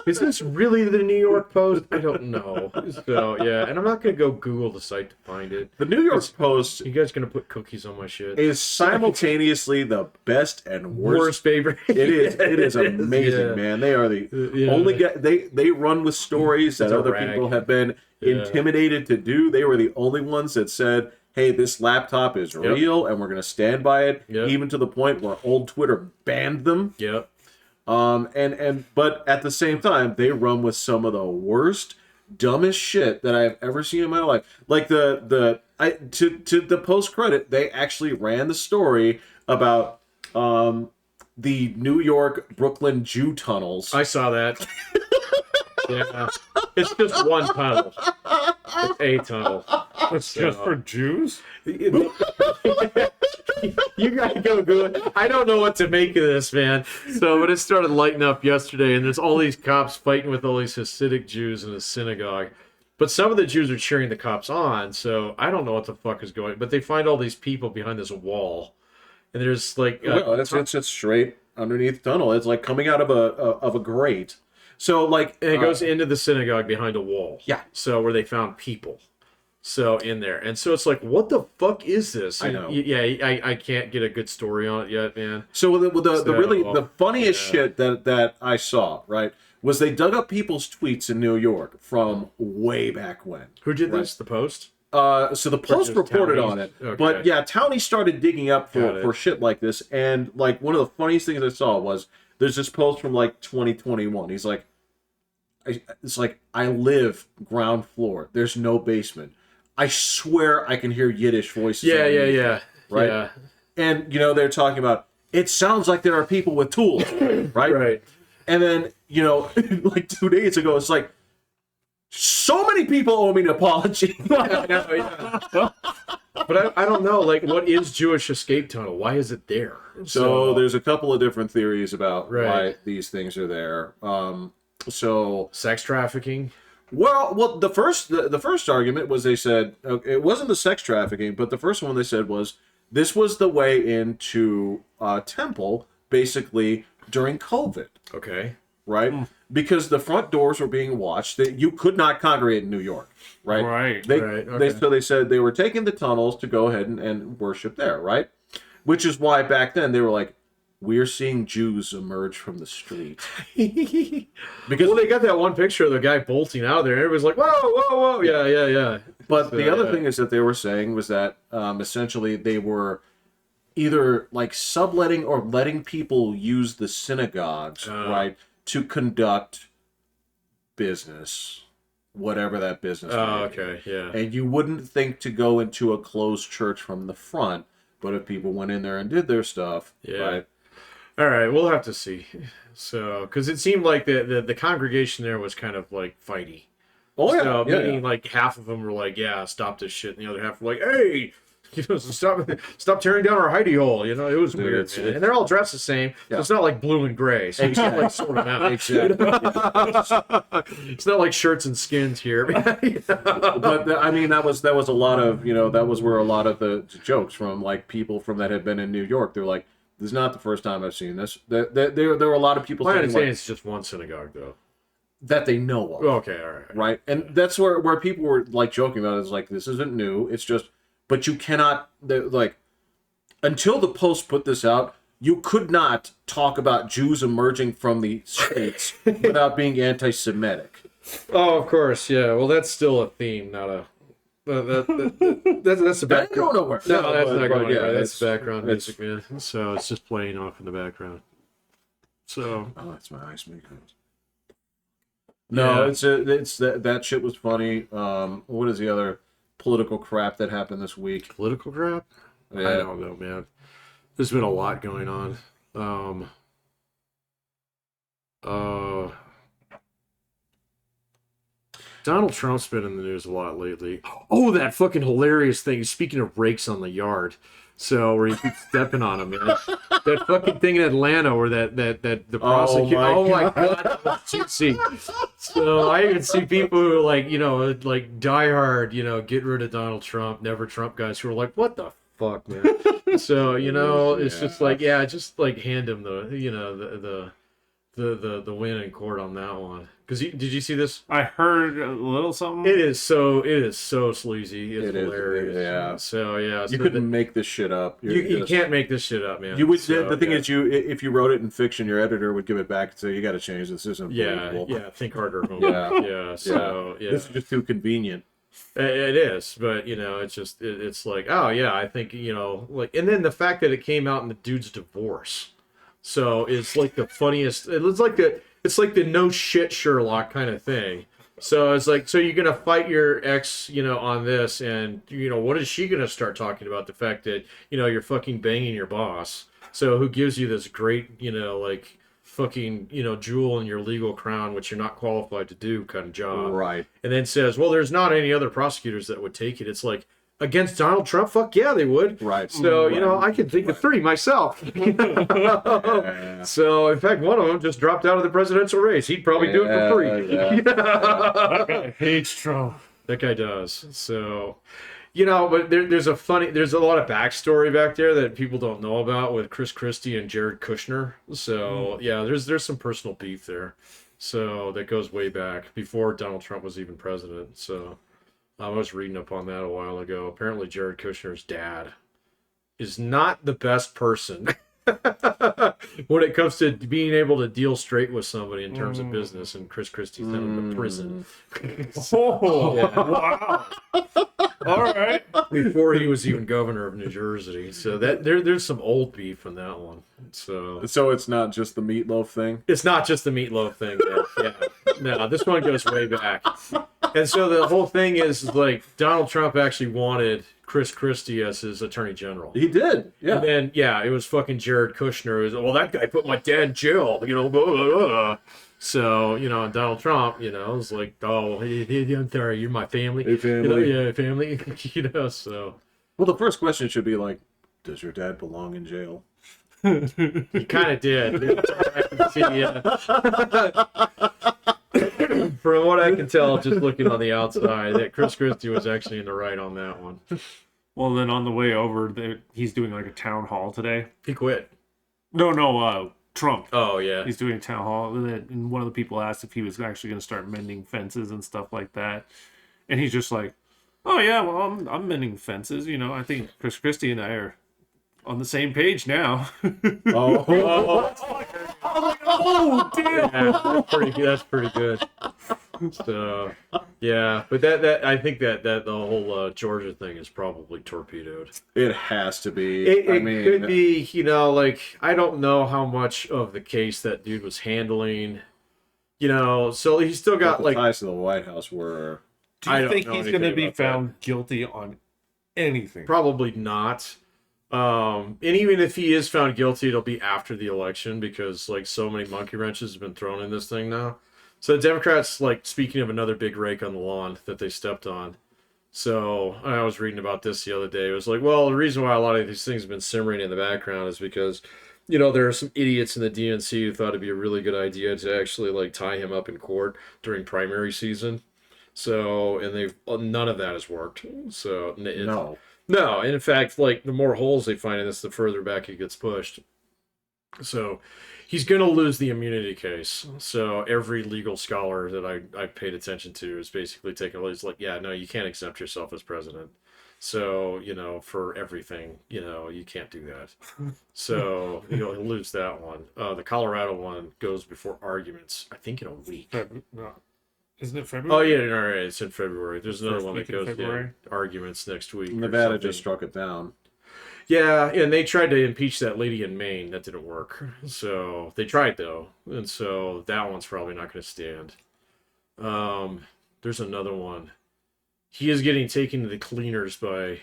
is this really the New York Post? I don't know. So yeah, and I'm not gonna go Google the site to find it. The New York Post You guys gonna put cookies on my shit? is simultaneously the best and worst. paper. It is amazing, Yeah. man. They are the Yeah. only guy. They run with stories that It's a other rag. people have been Yeah. intimidated to do. They were the only ones that said, hey, this laptop is Yep. real and we're going to stand by it, Yep. even to the point where old Twitter banned them. Yep. But at the same time, they run with some of the worst, dumbest shit that I've ever seen in my life. Like to the post credit, they actually ran the story about the New York Brooklyn Jew tunnels. I saw that. Yeah, it's just one tunnel. It's a tunnel. It's just for Jews? You gotta go Google. I don't know what to make of this, man. So, but it started lighting up yesterday, and there's all these cops fighting with all these Hasidic Jews in a synagogue. But some of the Jews are cheering the cops on, so I don't know what the fuck is going. But they find all these people behind this wall, and there's like, Well, it's straight underneath the tunnel. It's like coming out of a grate. So like, and it goes into the synagogue behind a wall. Yeah. So where they found people. So in there, and so it's like, what the fuck is this? I know. I can't get a good story on it yet, man. So the funniest yeah. shit that I saw, right, was they dug up people's tweets in New York from way back when. Who did Right. this? The Post? So the Post just reported Townies? on it, Okay. but yeah, Townie started digging up Got it. for shit like this, and like one of the funniest things I saw was there's this post from like 2021. He's like, it's like, I live ground floor. There's no basement. I swear I can hear Yiddish voices. Yeah. Right? Yeah. And they're talking about, it sounds like there are people with tools, right? Right. And then, like 2 days ago, it's like, so many people owe me an apology. I know, yeah. But I don't know, like, what is Jewish escape tunnel? Why is it there? So there's a couple of different theories about Right. why these things are there. So sex trafficking. well, the first argument was they said it wasn't the sex trafficking, but the first one they said was This was the way into Temple, basically, during COVID. Okay. Right? Because the front doors were being watched. That you could not congregate in New York. Right? Right. So they said they were taking the tunnels to go ahead and worship there, right? Which is why back then they were like, we're seeing Jews emerge from the street. Because they got that one picture of the guy bolting out of there, and everybody's like, whoa, whoa, whoa, yeah. But the other thing is that they were saying was that essentially they were either like subletting or letting people use the synagogues, right, to conduct business, whatever that business may be. Okay, yeah. And you wouldn't think to go into a closed church from the front, but if people went in there and did their stuff, right? All right, we'll have to see. So, because it seemed like the congregation there was kind of like fighty. Oh yeah, so, meaning like half of them were like, "Yeah, stop this shit," and the other half were like, "Hey, stop tearing down our hidey hole." It was weird, man. And they're all dressed the same. So it's not like blue and gray. So you can't like sort them out. It's not like shirts and skins here. But I mean, that was a lot of that was where a lot of the jokes from like people from that had been in New York. They're like, "This is not the first time I've seen this." There were a lot of people saying like, it's just one synagogue though. That they know of. Okay, all right. Right? And that's where people were like joking about it. It's like, this isn't new. It's just, but you cannot, like, until the Post put this out, you could not talk about Jews emerging from the streets without being anti-Semitic. Oh, of course, yeah. Well, that's still a theme, not a... that's the background. I don't know where. No, that's not going anywhere. That's background music, man. So it's just playing off in the background. So... Oh, that's my ice maker. No, yeah. it's that shit was funny. What is the other political crap that happened this week? Political crap? Yeah. I don't know, man. There's been a lot going on. Donald Trump's been in the news a lot lately. Oh, that fucking hilarious thing. Speaking of rakes on the yard. So where you keep stepping on them, man. That fucking thing in Atlanta where that the prosecutor. Oh my god, you see. So I even see people who are like, like die hard, get rid of Donald Trump, never Trump guys who are like, what the fuck, man. So it's just like, just like hand him the win in court on that one. Because did you see this? I heard a little something. It is so sleazy. It's hilarious. Yeah. So yeah, you couldn't make this shit up. You can't make this shit up, man. You would. The thing is, if you wrote it in fiction, your editor would give it back and say, "You got to change this. Isn't believable." Yeah. Think harder. Yeah. So this is just too convenient. It is, but it's just it's like, oh yeah, I think like, and then the fact that it came out in the dude's divorce, so it's like the funniest. It's like the no shit Sherlock kind of thing. So it's like, so you're gonna fight your ex, on this, and what is she gonna start talking about? The fact that you're fucking banging your boss. So who gives you this great, like fucking jewel in your legal crown, which you're not qualified to do, kind of job, right? And then says, well, there's not any other prosecutors that would take it. It's like, against Donald Trump? Fuck yeah, they would. Right. So, I can think of 3 myself. So, in fact, one of them just dropped out of the presidential race. He'd probably do it for free. That guy hates Trump. That guy does. So, but there's a lot of backstory back there that people don't know about with Chris Christie and Jared Kushner. So, there's some personal beef there. So, that goes way back before Donald Trump was even president. So... I was reading up on that a while ago. Apparently, Jared Kushner's dad is not the best person when it comes to being able to deal straight with somebody in terms of business. And Chris Christie's sent him to prison. Wow! All right. Before he was even governor of New Jersey, so that there's some old beef in that one. So it's not just the meatloaf thing. It's not just the meatloaf thing. Yeah. No, this one goes way back. And so the whole thing is like Donald Trump actually wanted Chris Christie as his attorney general. He did, yeah. And then, it was fucking Jared Kushner. It was, well, that guy put my dad in jail, blah, blah, blah. So, Donald Trump, was like, oh, I'm sorry, you're my family. Hey, family. Family. So. Well, the first question should be like, does your dad belong in jail? He kind of did. I can see, from what I can tell, just looking on the outside, that Chris Christie was actually in the right on that one. Well, then on the way over, he's doing like a town hall today. He quit. No, Trump. Oh yeah. He's doing a town hall, and one of the people asked if he was actually going to start mending fences and stuff like that, and he's just like, "Oh yeah, well I'm mending fences. You know, I think Chris Christie and I are on the same page now." Oh, damn! Yeah, that's pretty good. So yeah, but that I think that the whole Georgia thing is probably torpedoed. it has to be. It could be, like I don't know how much of the case that dude was handling. So he's still got the like ties to the White House were. Do you think know he's anything going to be about found guilty on anything? probably not. And even if he is found guilty, it'll be after the election because like so many monkey wrenches have been thrown in this thing now. So the Democrats, like speaking of another big rake on the lawn that they stepped on. So I was reading about this the other day. It was like, well, the reason why a lot of these things have been simmering in the background is because, there are some idiots in the DNC who thought it'd be a really good idea to actually like tie him up in court during primary season. So, and none of that has worked. So No. no, and in fact, like the more holes they find in this, the further back it gets pushed. So he's going to lose the immunity case. So every legal scholar that I paid attention to is basically taking a look. He's like, yeah, no, you can't exempt yourself as president. So, for everything, you can't do that. So he'll lose that one. The Colorado one goes before arguments, I think in a week. No. Isn't it Oh, February? yeah, all right, it's in February. There's another First one that week in goes, February? arguments next week. or Nevada something. just struck it down. Yeah, and they tried to impeach that lady in Maine. That didn't work. So they tried though, and so that one's probably not going to stand. There's another one. He is getting taken to the cleaners by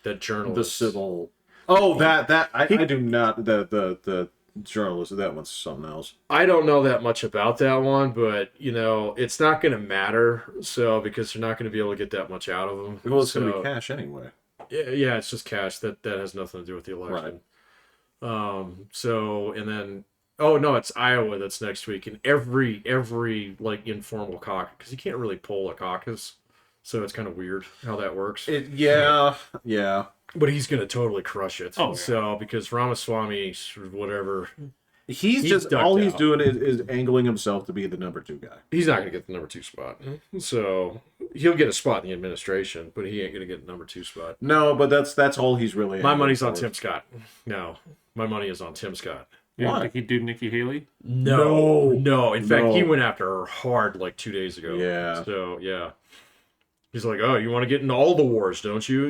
that journalist. The civil. Oh, I do not. The journalist. That one's something else. I don't know that much about that one, but it's not going to matter. So because they're not going to be able to get that much out of them. Well, it's going to be cash anyway. Yeah, it's just cash. That has nothing to do with the election. Right. So and then no, it's Iowa that's next week, and every like informal caucus because you can't really poll a caucus, so it's kind of weird how that works. Yeah. But he's gonna totally crush it. Oh, yeah. So because Ramaswamy, whatever, He's ducked all he's out. doing is angling himself to be the number 2 guy. he's not gonna get the number 2 spot. So he'll get a spot in the administration, but he ain't gonna get the number 2 spot. No, but that's all he's really. My angling money's on for. Tim Scott. No, my money is on Tim Scott. You don't Why? think he'd do Nikki Haley? No. In fact, No. he went after her hard like 2 days ago. Yeah. So yeah, he's like, "Oh, you want to get into all the wars, don't you?"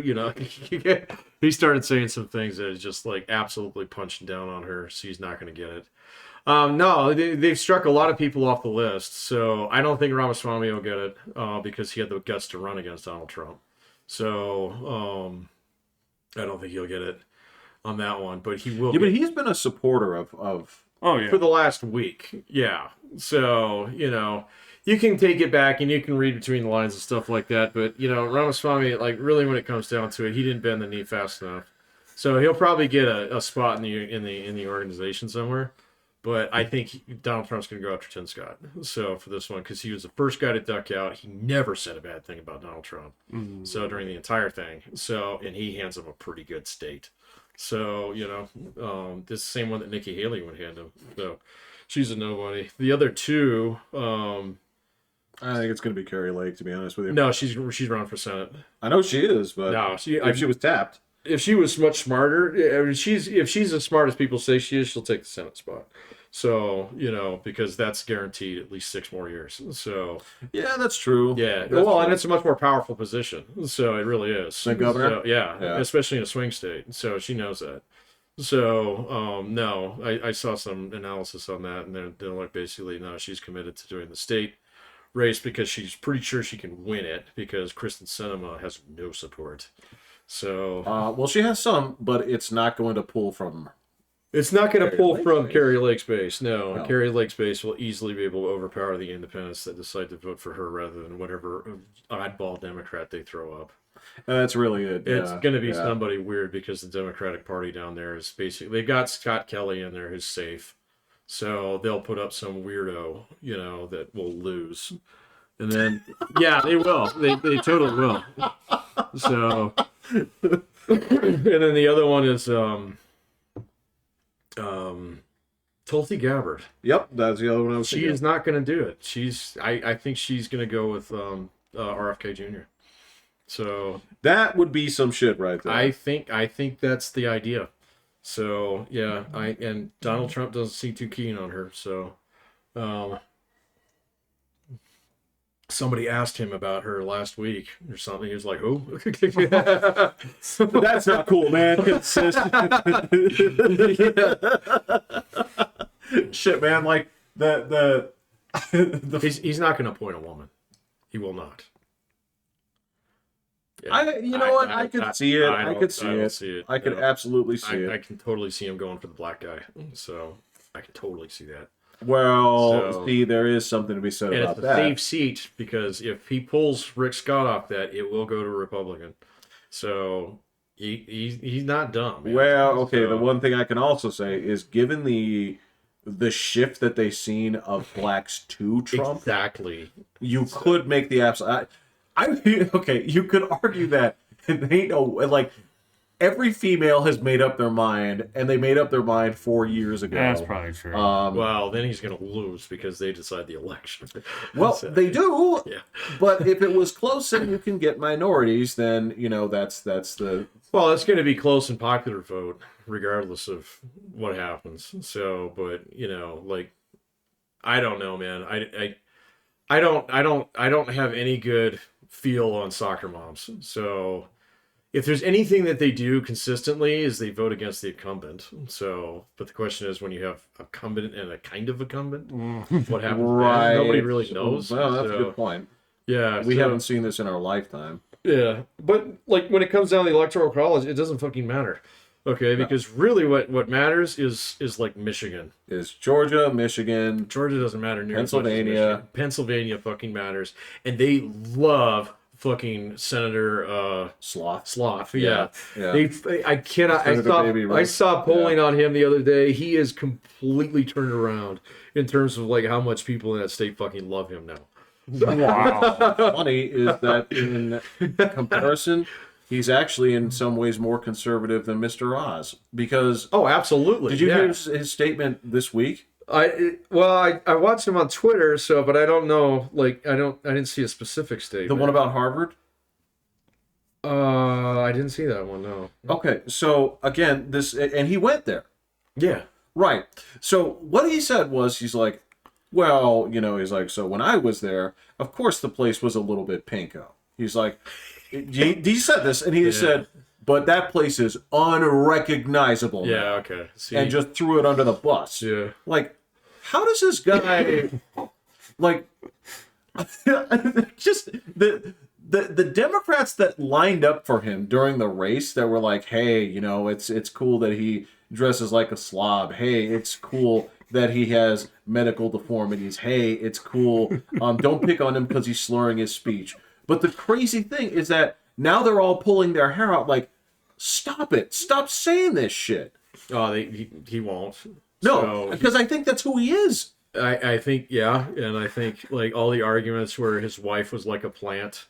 He started saying some things that is just like absolutely punching down on her. So he's not going to get it. No, they've struck a lot of people off the list. So I don't think Ramaswamy will get it because he had the guts to run against Donald Trump. So I don't think he'll get it on that one, but he will. Yeah, but he's been a supporter of. Oh yeah. For the last week. Yeah. So, you can take it back and you can read between the lines and stuff like that. But, Ramaswamy, like really when it comes down to it, he didn't bend the knee fast enough. So he'll probably get a spot in the organization somewhere. But I think Donald Trump's going to go after Tim Scott. So for this one, because he was the first guy to duck out. He never said a bad thing about Donald Trump. Mm-hmm. So during the entire thing. So, and he hands him a pretty good state. So, this same one that Nikki Haley would hand him. So she's a nobody. The other two, I think it's going to be Carrie Lake, to be honest with you. no, she's running for Senate. I know she is, but No, if she was tapped. if she was much smarter, if she's as smart as people say she is, she'll take the Senate spot. So, because that's guaranteed at least 6 more years. So, Yeah, that's true. yeah. That's Well, true. and it's a much more powerful position. So it really is. The governor? So, yeah, Yeah. especially in a swing state. So she knows that. So, no, I saw some analysis on that, and they're like basically, no, she's committed to doing the state race because she's pretty sure she can win it because Kristen Sinema has no support. So Well, she has some, but it's not going to pull from. it's not going to Carrie pull Lake's from base. Carrie Lake's base. No, No. Carrie Lake's base will easily be able to overpower the independents that decide to vote for her rather than whatever oddball Democrat they throw up. That's really it. It's Yeah, going to be yeah. somebody weird because the Democratic Party down there is basically they've got Scott Kelly in there who's safe, so they'll put up some weirdo, that will lose, and then yeah, they will. They totally will. So And then the other one is Tulsi Gabbard. Yep, that's the other one I was She thinking is not going to do it. I think she's going to go with RFK Jr. So that would be some shit right there. I think that's the idea. So yeah, and Donald Trump doesn't seem too keen on her. So somebody asked him about her last week or something. He was like, "Who?" That's not cool, man. Consistent. Shit, man. Like the he's not going to appoint a woman. He will not. Yeah. I could see it. I could see it. I could absolutely see it. I can totally see him going for the black guy. So I can totally see that. Well, see, there is something to be said and about it's a that. safe seat because if he pulls Rick Scott off that, it will go to a Republican. So he's not dumb. Man. Well, okay. The one thing I can also say is, given the shift that they've seen of blacks to Trump, exactly, you could make the absolute. Okay, you could argue that they know, like, every female has made up their mind, and they made up their mind 4 years ago. That's probably true. Well, then he's going to lose because they decide the election. Well, they do. Yeah. But if it was close and you can get minorities, then that's the. Well, it's going to be close and popular vote, regardless of what happens. So, but like, I don't know, man. I don't have any good feel on soccer moms. So if there's anything that they do consistently is they vote against the incumbent. So, but the question is, when you have a incumbent and a kind of incumbent, what happens? Right. Nobody really knows. Well, that's a good point. Yeah. We haven't seen this in our lifetime. Yeah. But like when it comes down to the electoral college, it doesn't fucking matter. Okay, because really what matters is like Michigan. Is Georgia, Michigan. Georgia doesn't matter nearly as much as Pennsylvania. Michigan. Pennsylvania fucking matters. And they love fucking Senator Sloth. Yeah. I cannot I saw polling on him the other day. He is completely turned around in terms of like how much people in that state fucking love him now. Wow. Funny is that in comparison, he's actually in some ways more conservative than Mr. Oz, because absolutely. Did you hear his statement this week? I watched him on Twitter, but I don't know. Like I didn't see a specific statement. The one about Harvard? I didn't see that one. No. Okay, so again, and he went there. Yeah. Right. So what he said was, he's like, well, he's like, so when I was there, of course the place was a little bit pinko. He's like, he said this, and he said, but that place is unrecognizable. Yeah, now. okay. See? And just threw it under the bus. Yeah. Like, how does this guy, like, just the Democrats that lined up for him during the race that were like, hey, it's cool that he dresses like a slob. Hey, it's cool that he has medical deformities. Hey, it's cool. Don't pick on him because he's slurring his speech. But the crazy thing is that now they're all pulling their hair out like, stop it. Stop saying this shit. Oh, he won't. No, because I think that's who he is. I think, yeah. And I think like all the arguments where his wife was like a plant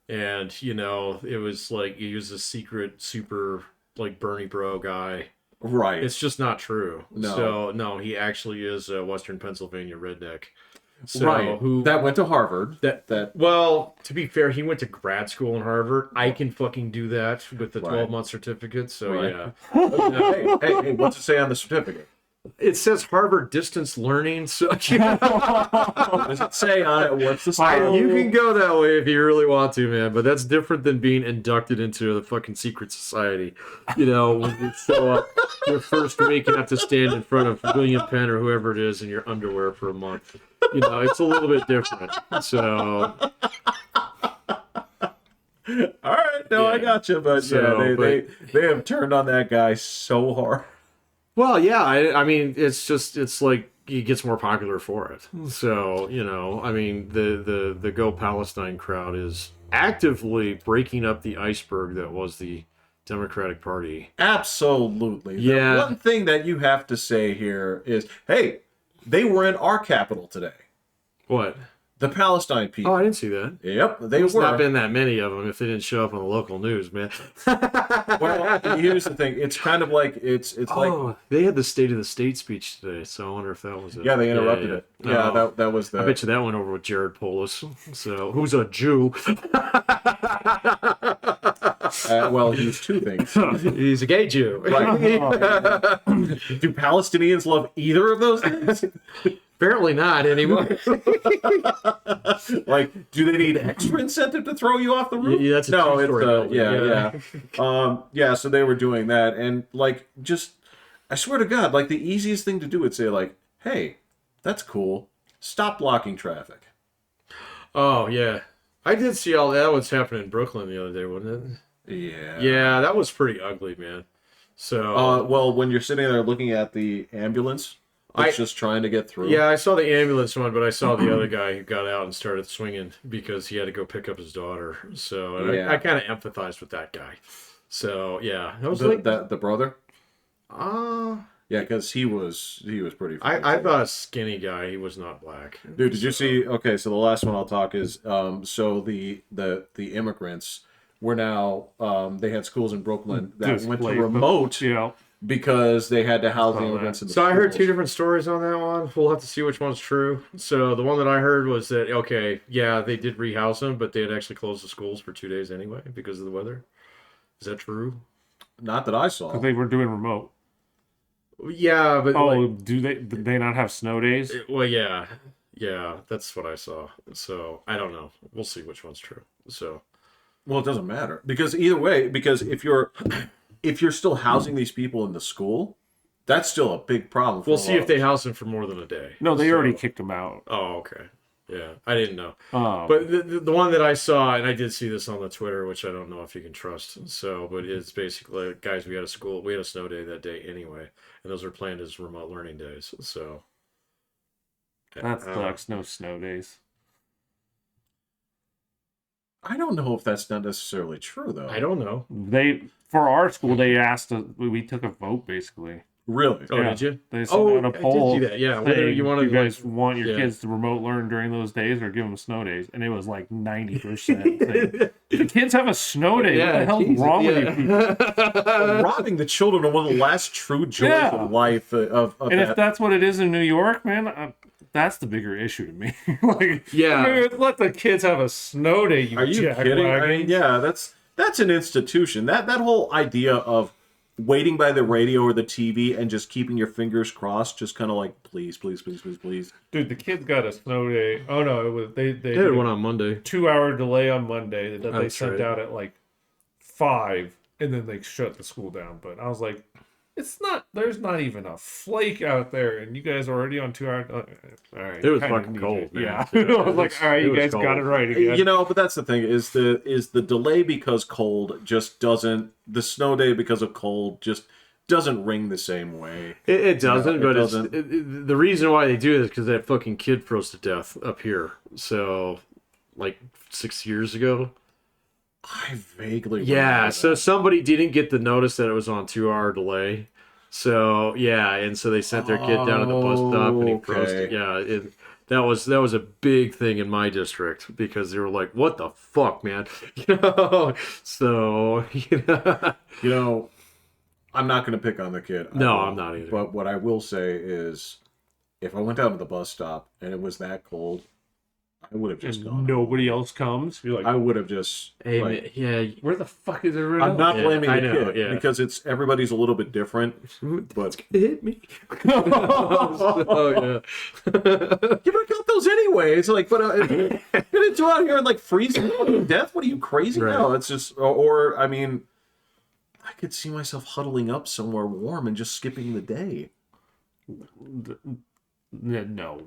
and, it was like he was a secret super like Bernie bro guy. Right. It's just not true. No. So, no, he actually is a Western Pennsylvania redneck. So, right. That went to Harvard. Well, to be fair, he went to grad school in Harvard. I can fucking do that with the 12-month certificate. So, yeah. Hey, what's it say on the certificate? It says Harvard distance learning. So what does it say on it? What's the school? You can go that way if you really want to, man. But that's different than being inducted into the fucking secret society. When you show up your first week and have to stand in front of William Penn or whoever it is in your underwear for a month. It's a little bit different. So. All right, no, I got you, but they have turned on that guy so hard. Well, yeah, I mean, it's like he gets more popular for it. So, I mean, the Go Palestine crowd is actively breaking up the iceberg that was the Democratic Party. Absolutely. Yeah. The one thing that you have to say here is, hey, they were in our capital today. What? The Palestine people. Oh, I didn't see that. Yep, they There's were. not been that many of them if they didn't show up on the local news, man. Well, here's the thing. It's kind of like it's like they had the State of the State speech today, so I wonder if that was it. yeah, they interrupted it. Yeah, that was the. I bet you that went over with Jared Polis. So who's a Jew? Well, he's two things. He's a gay Jew. Right. Do Palestinians love either of those things? Apparently not anymore. Like, do they need extra incentive to throw you off the roof? Yeah, that's a true story, yeah. So they were doing that, and like, just I swear to God, like the easiest thing to do would say like, "Hey, that's cool. Stop blocking traffic." Oh yeah, I did see all that was happening in Brooklyn the other day, wasn't it? Yeah. Yeah, that was pretty ugly, man. So well, when you're sitting there looking at the ambulance. It's just trying to get through. Yeah, I saw the ambulance one, but I saw the other guy who got out and started swinging because he had to go pick up his daughter. So I kind of empathized with that guy. So yeah, I was the brother. Yeah, because he was pretty. I thought a skinny guy. He was not black. Dude, did you see? Okay, so the last one I'll talk is so the immigrants were now they had schools in Brooklyn that went to remote. Yeah. Because they had to house the immigrants in the So schools. I heard two different stories on that one. We'll have to see which one's true. So the one that I heard was that, okay, yeah, they did rehouse them, but they had actually closed the schools for 2 days anyway because of the weather. Is that true? Not that I saw. Because they were doing remote. Yeah, but... do they not have snow days? Well, yeah. Yeah, that's what I saw. So I don't know. We'll see which one's true. So... Well, it doesn't matter. Because either way, because if you're still housing these people in the school, that's still a big problem. We'll see if they house them for more than a day. No, they already kicked them out. Oh, okay. Yeah, I didn't know. But the one that I saw, and I did see this on the Twitter, which I don't know if you can trust. So, but it's basically, guys, we had a snow day that day anyway, and those were planned as remote learning days. So that sucks. No snow days. I don't know if that's not necessarily true, though. I don't know. For our school, they asked us, we took a vote, basically. Really? Oh, did you? They sent out a poll. I did see that. Yeah. Whether you want to, guys want your kids to remote learn during those days or give them snow days? And it was like 90%. The kids have a snow day. What the hell's wrong with you people? Robbing the children of one of the last true joys of life. If that's what it is in New York, man, that's the bigger issue to me. Let the kids have a snow day. Are you kidding? I mean, yeah, that's an institution. That whole idea of waiting by the radio or the TV and just keeping your fingers crossed, just kind of like, please, please, please, please, please. Dude, the kids got a snow day. Oh no, it was they had one on Monday. 2-hour delay on Monday that they sent out at like 5, and then they shut the school down. But I was like, there's not even a flake out there, and you guys are already on 2 hours. All right, it was fucking cold, man. Yeah, I was like, all right, you guys got it right again. But that's the thing is the delay because cold just doesn't. The snow day because of cold just doesn't ring the same way. It doesn't, but the reason why they do it is because that fucking kid froze to death up here. So, like 6 years ago. I vaguely remember so that. Somebody didn't get the notice that it was on 2-hour delay. So and so they sent their kid down to the bus stop and he froze. That was a big thing in my district because they were like, "What the fuck, man?" So I'm not going to pick on the kid. No, I'm not either. But what I will say is, if I went down to the bus stop and it was that cold, I would have just gone. Nobody else comes. You're like, I would have just. Where the fuck is everyone? I'm not blaming the kid because everybody's a little bit different. But it hit me. You got those anyway. It's like, but you're gonna go out here and like freeze to death. What are you crazy now? It's just, or I mean, I could see myself huddling up somewhere warm and just skipping the day. No.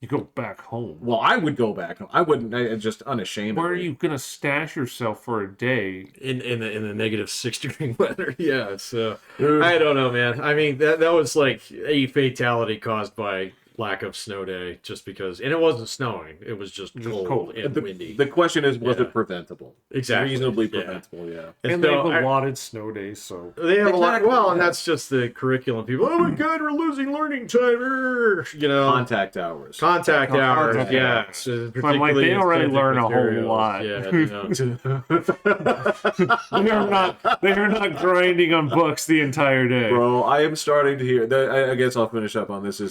You go back home. Well, I would go back home. I wouldn't. Just unashamed. Where are you gonna stash yourself for a day in the negative 6-degree weather? Yeah, so I don't know, man. I mean, that was like a fatality caused by lack of snow day just because, and it wasn't snowing. It was just cold and windy. The question is, was it preventable? Exactly. Reasonably preventable, yeah. And they have allotted snow days, so they have a lot. Well, and that's just the curriculum. People, oh my God, we're losing learning time. You know, contact hours. Contact hours. Yeah. I'm like, they don't really learn a whole lot. Yeah. You know. They are not grinding on books the entire day. Bro, I am starting to hear. I guess I'll finish up on this.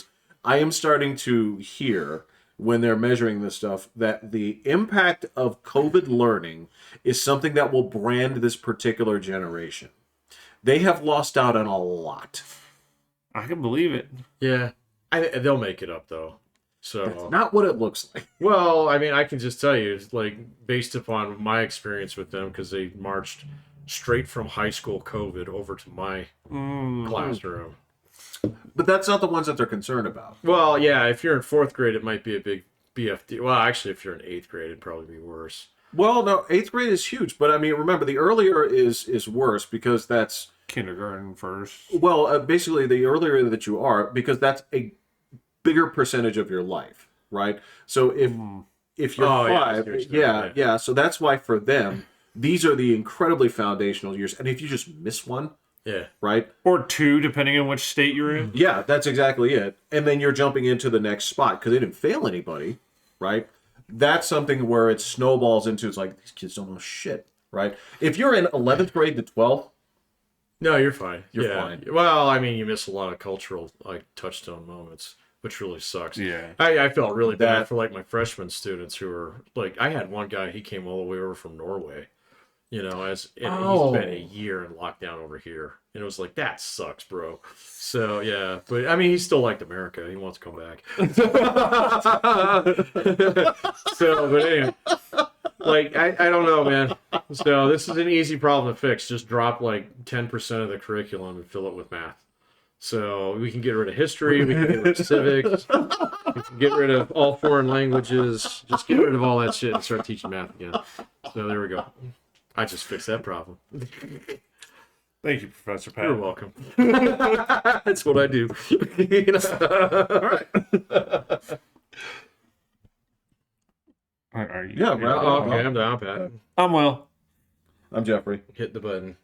I am starting to hear when they're measuring this stuff that the impact of COVID learning is something that will brand this particular generation. They have lost out on a lot. I can believe it. Yeah. They'll make it up, though. So that's not what it looks like. Well, I mean, I can just tell you, like, based upon my experience with them, because they marched straight from high school COVID over to my classroom. But that's not the ones that they're concerned about. Well, yeah, if you're in 4th grade, it might be a big BFD. Well, actually, if you're in 8th grade, it'd probably be worse. Well, no, 8th grade is huge. But, I mean, remember, the earlier is worse because that's... kindergarten first. Well, basically, the earlier that you are, because that's a bigger percentage of your life, right? So if you're 5, yeah. So that's why for them, these are the incredibly foundational years. And if you just miss one... Yeah. Right? Or 2, depending on which state you're in. Yeah, that's exactly it. And then you're jumping into the next spot because they didn't fail anybody, right? That's something where it snowballs into, it's like, these kids don't know shit, right? If you're in 11th grade to 12th, no, you're fine. You're fine. Well, I mean, you miss a lot of cultural, like, touchstone moments, which really sucks. Yeah. I felt really bad for, like, my freshman students who were, like, I had one guy, he came all the way over from Norway. You know, he's spent a year in lockdown over here. And it was like, that sucks, bro. So, yeah. But, I mean, he still liked America. He wants to come back. So, but anyway. Like, I don't know, man. So, this is an easy problem to fix. Just drop, like, 10% of the curriculum and fill it with math. So, we can get rid of history. We can get rid of civics. We can get rid of all foreign languages. Just get rid of all that shit and start teaching math again. So, there we go. I just fixed that problem. Thank you, Professor Pat. You're welcome. That's what I do. All right. Are you? Yeah, right. Okay, I'm down, Pat. I'm Will. I'm Jeffrey. Hit the button.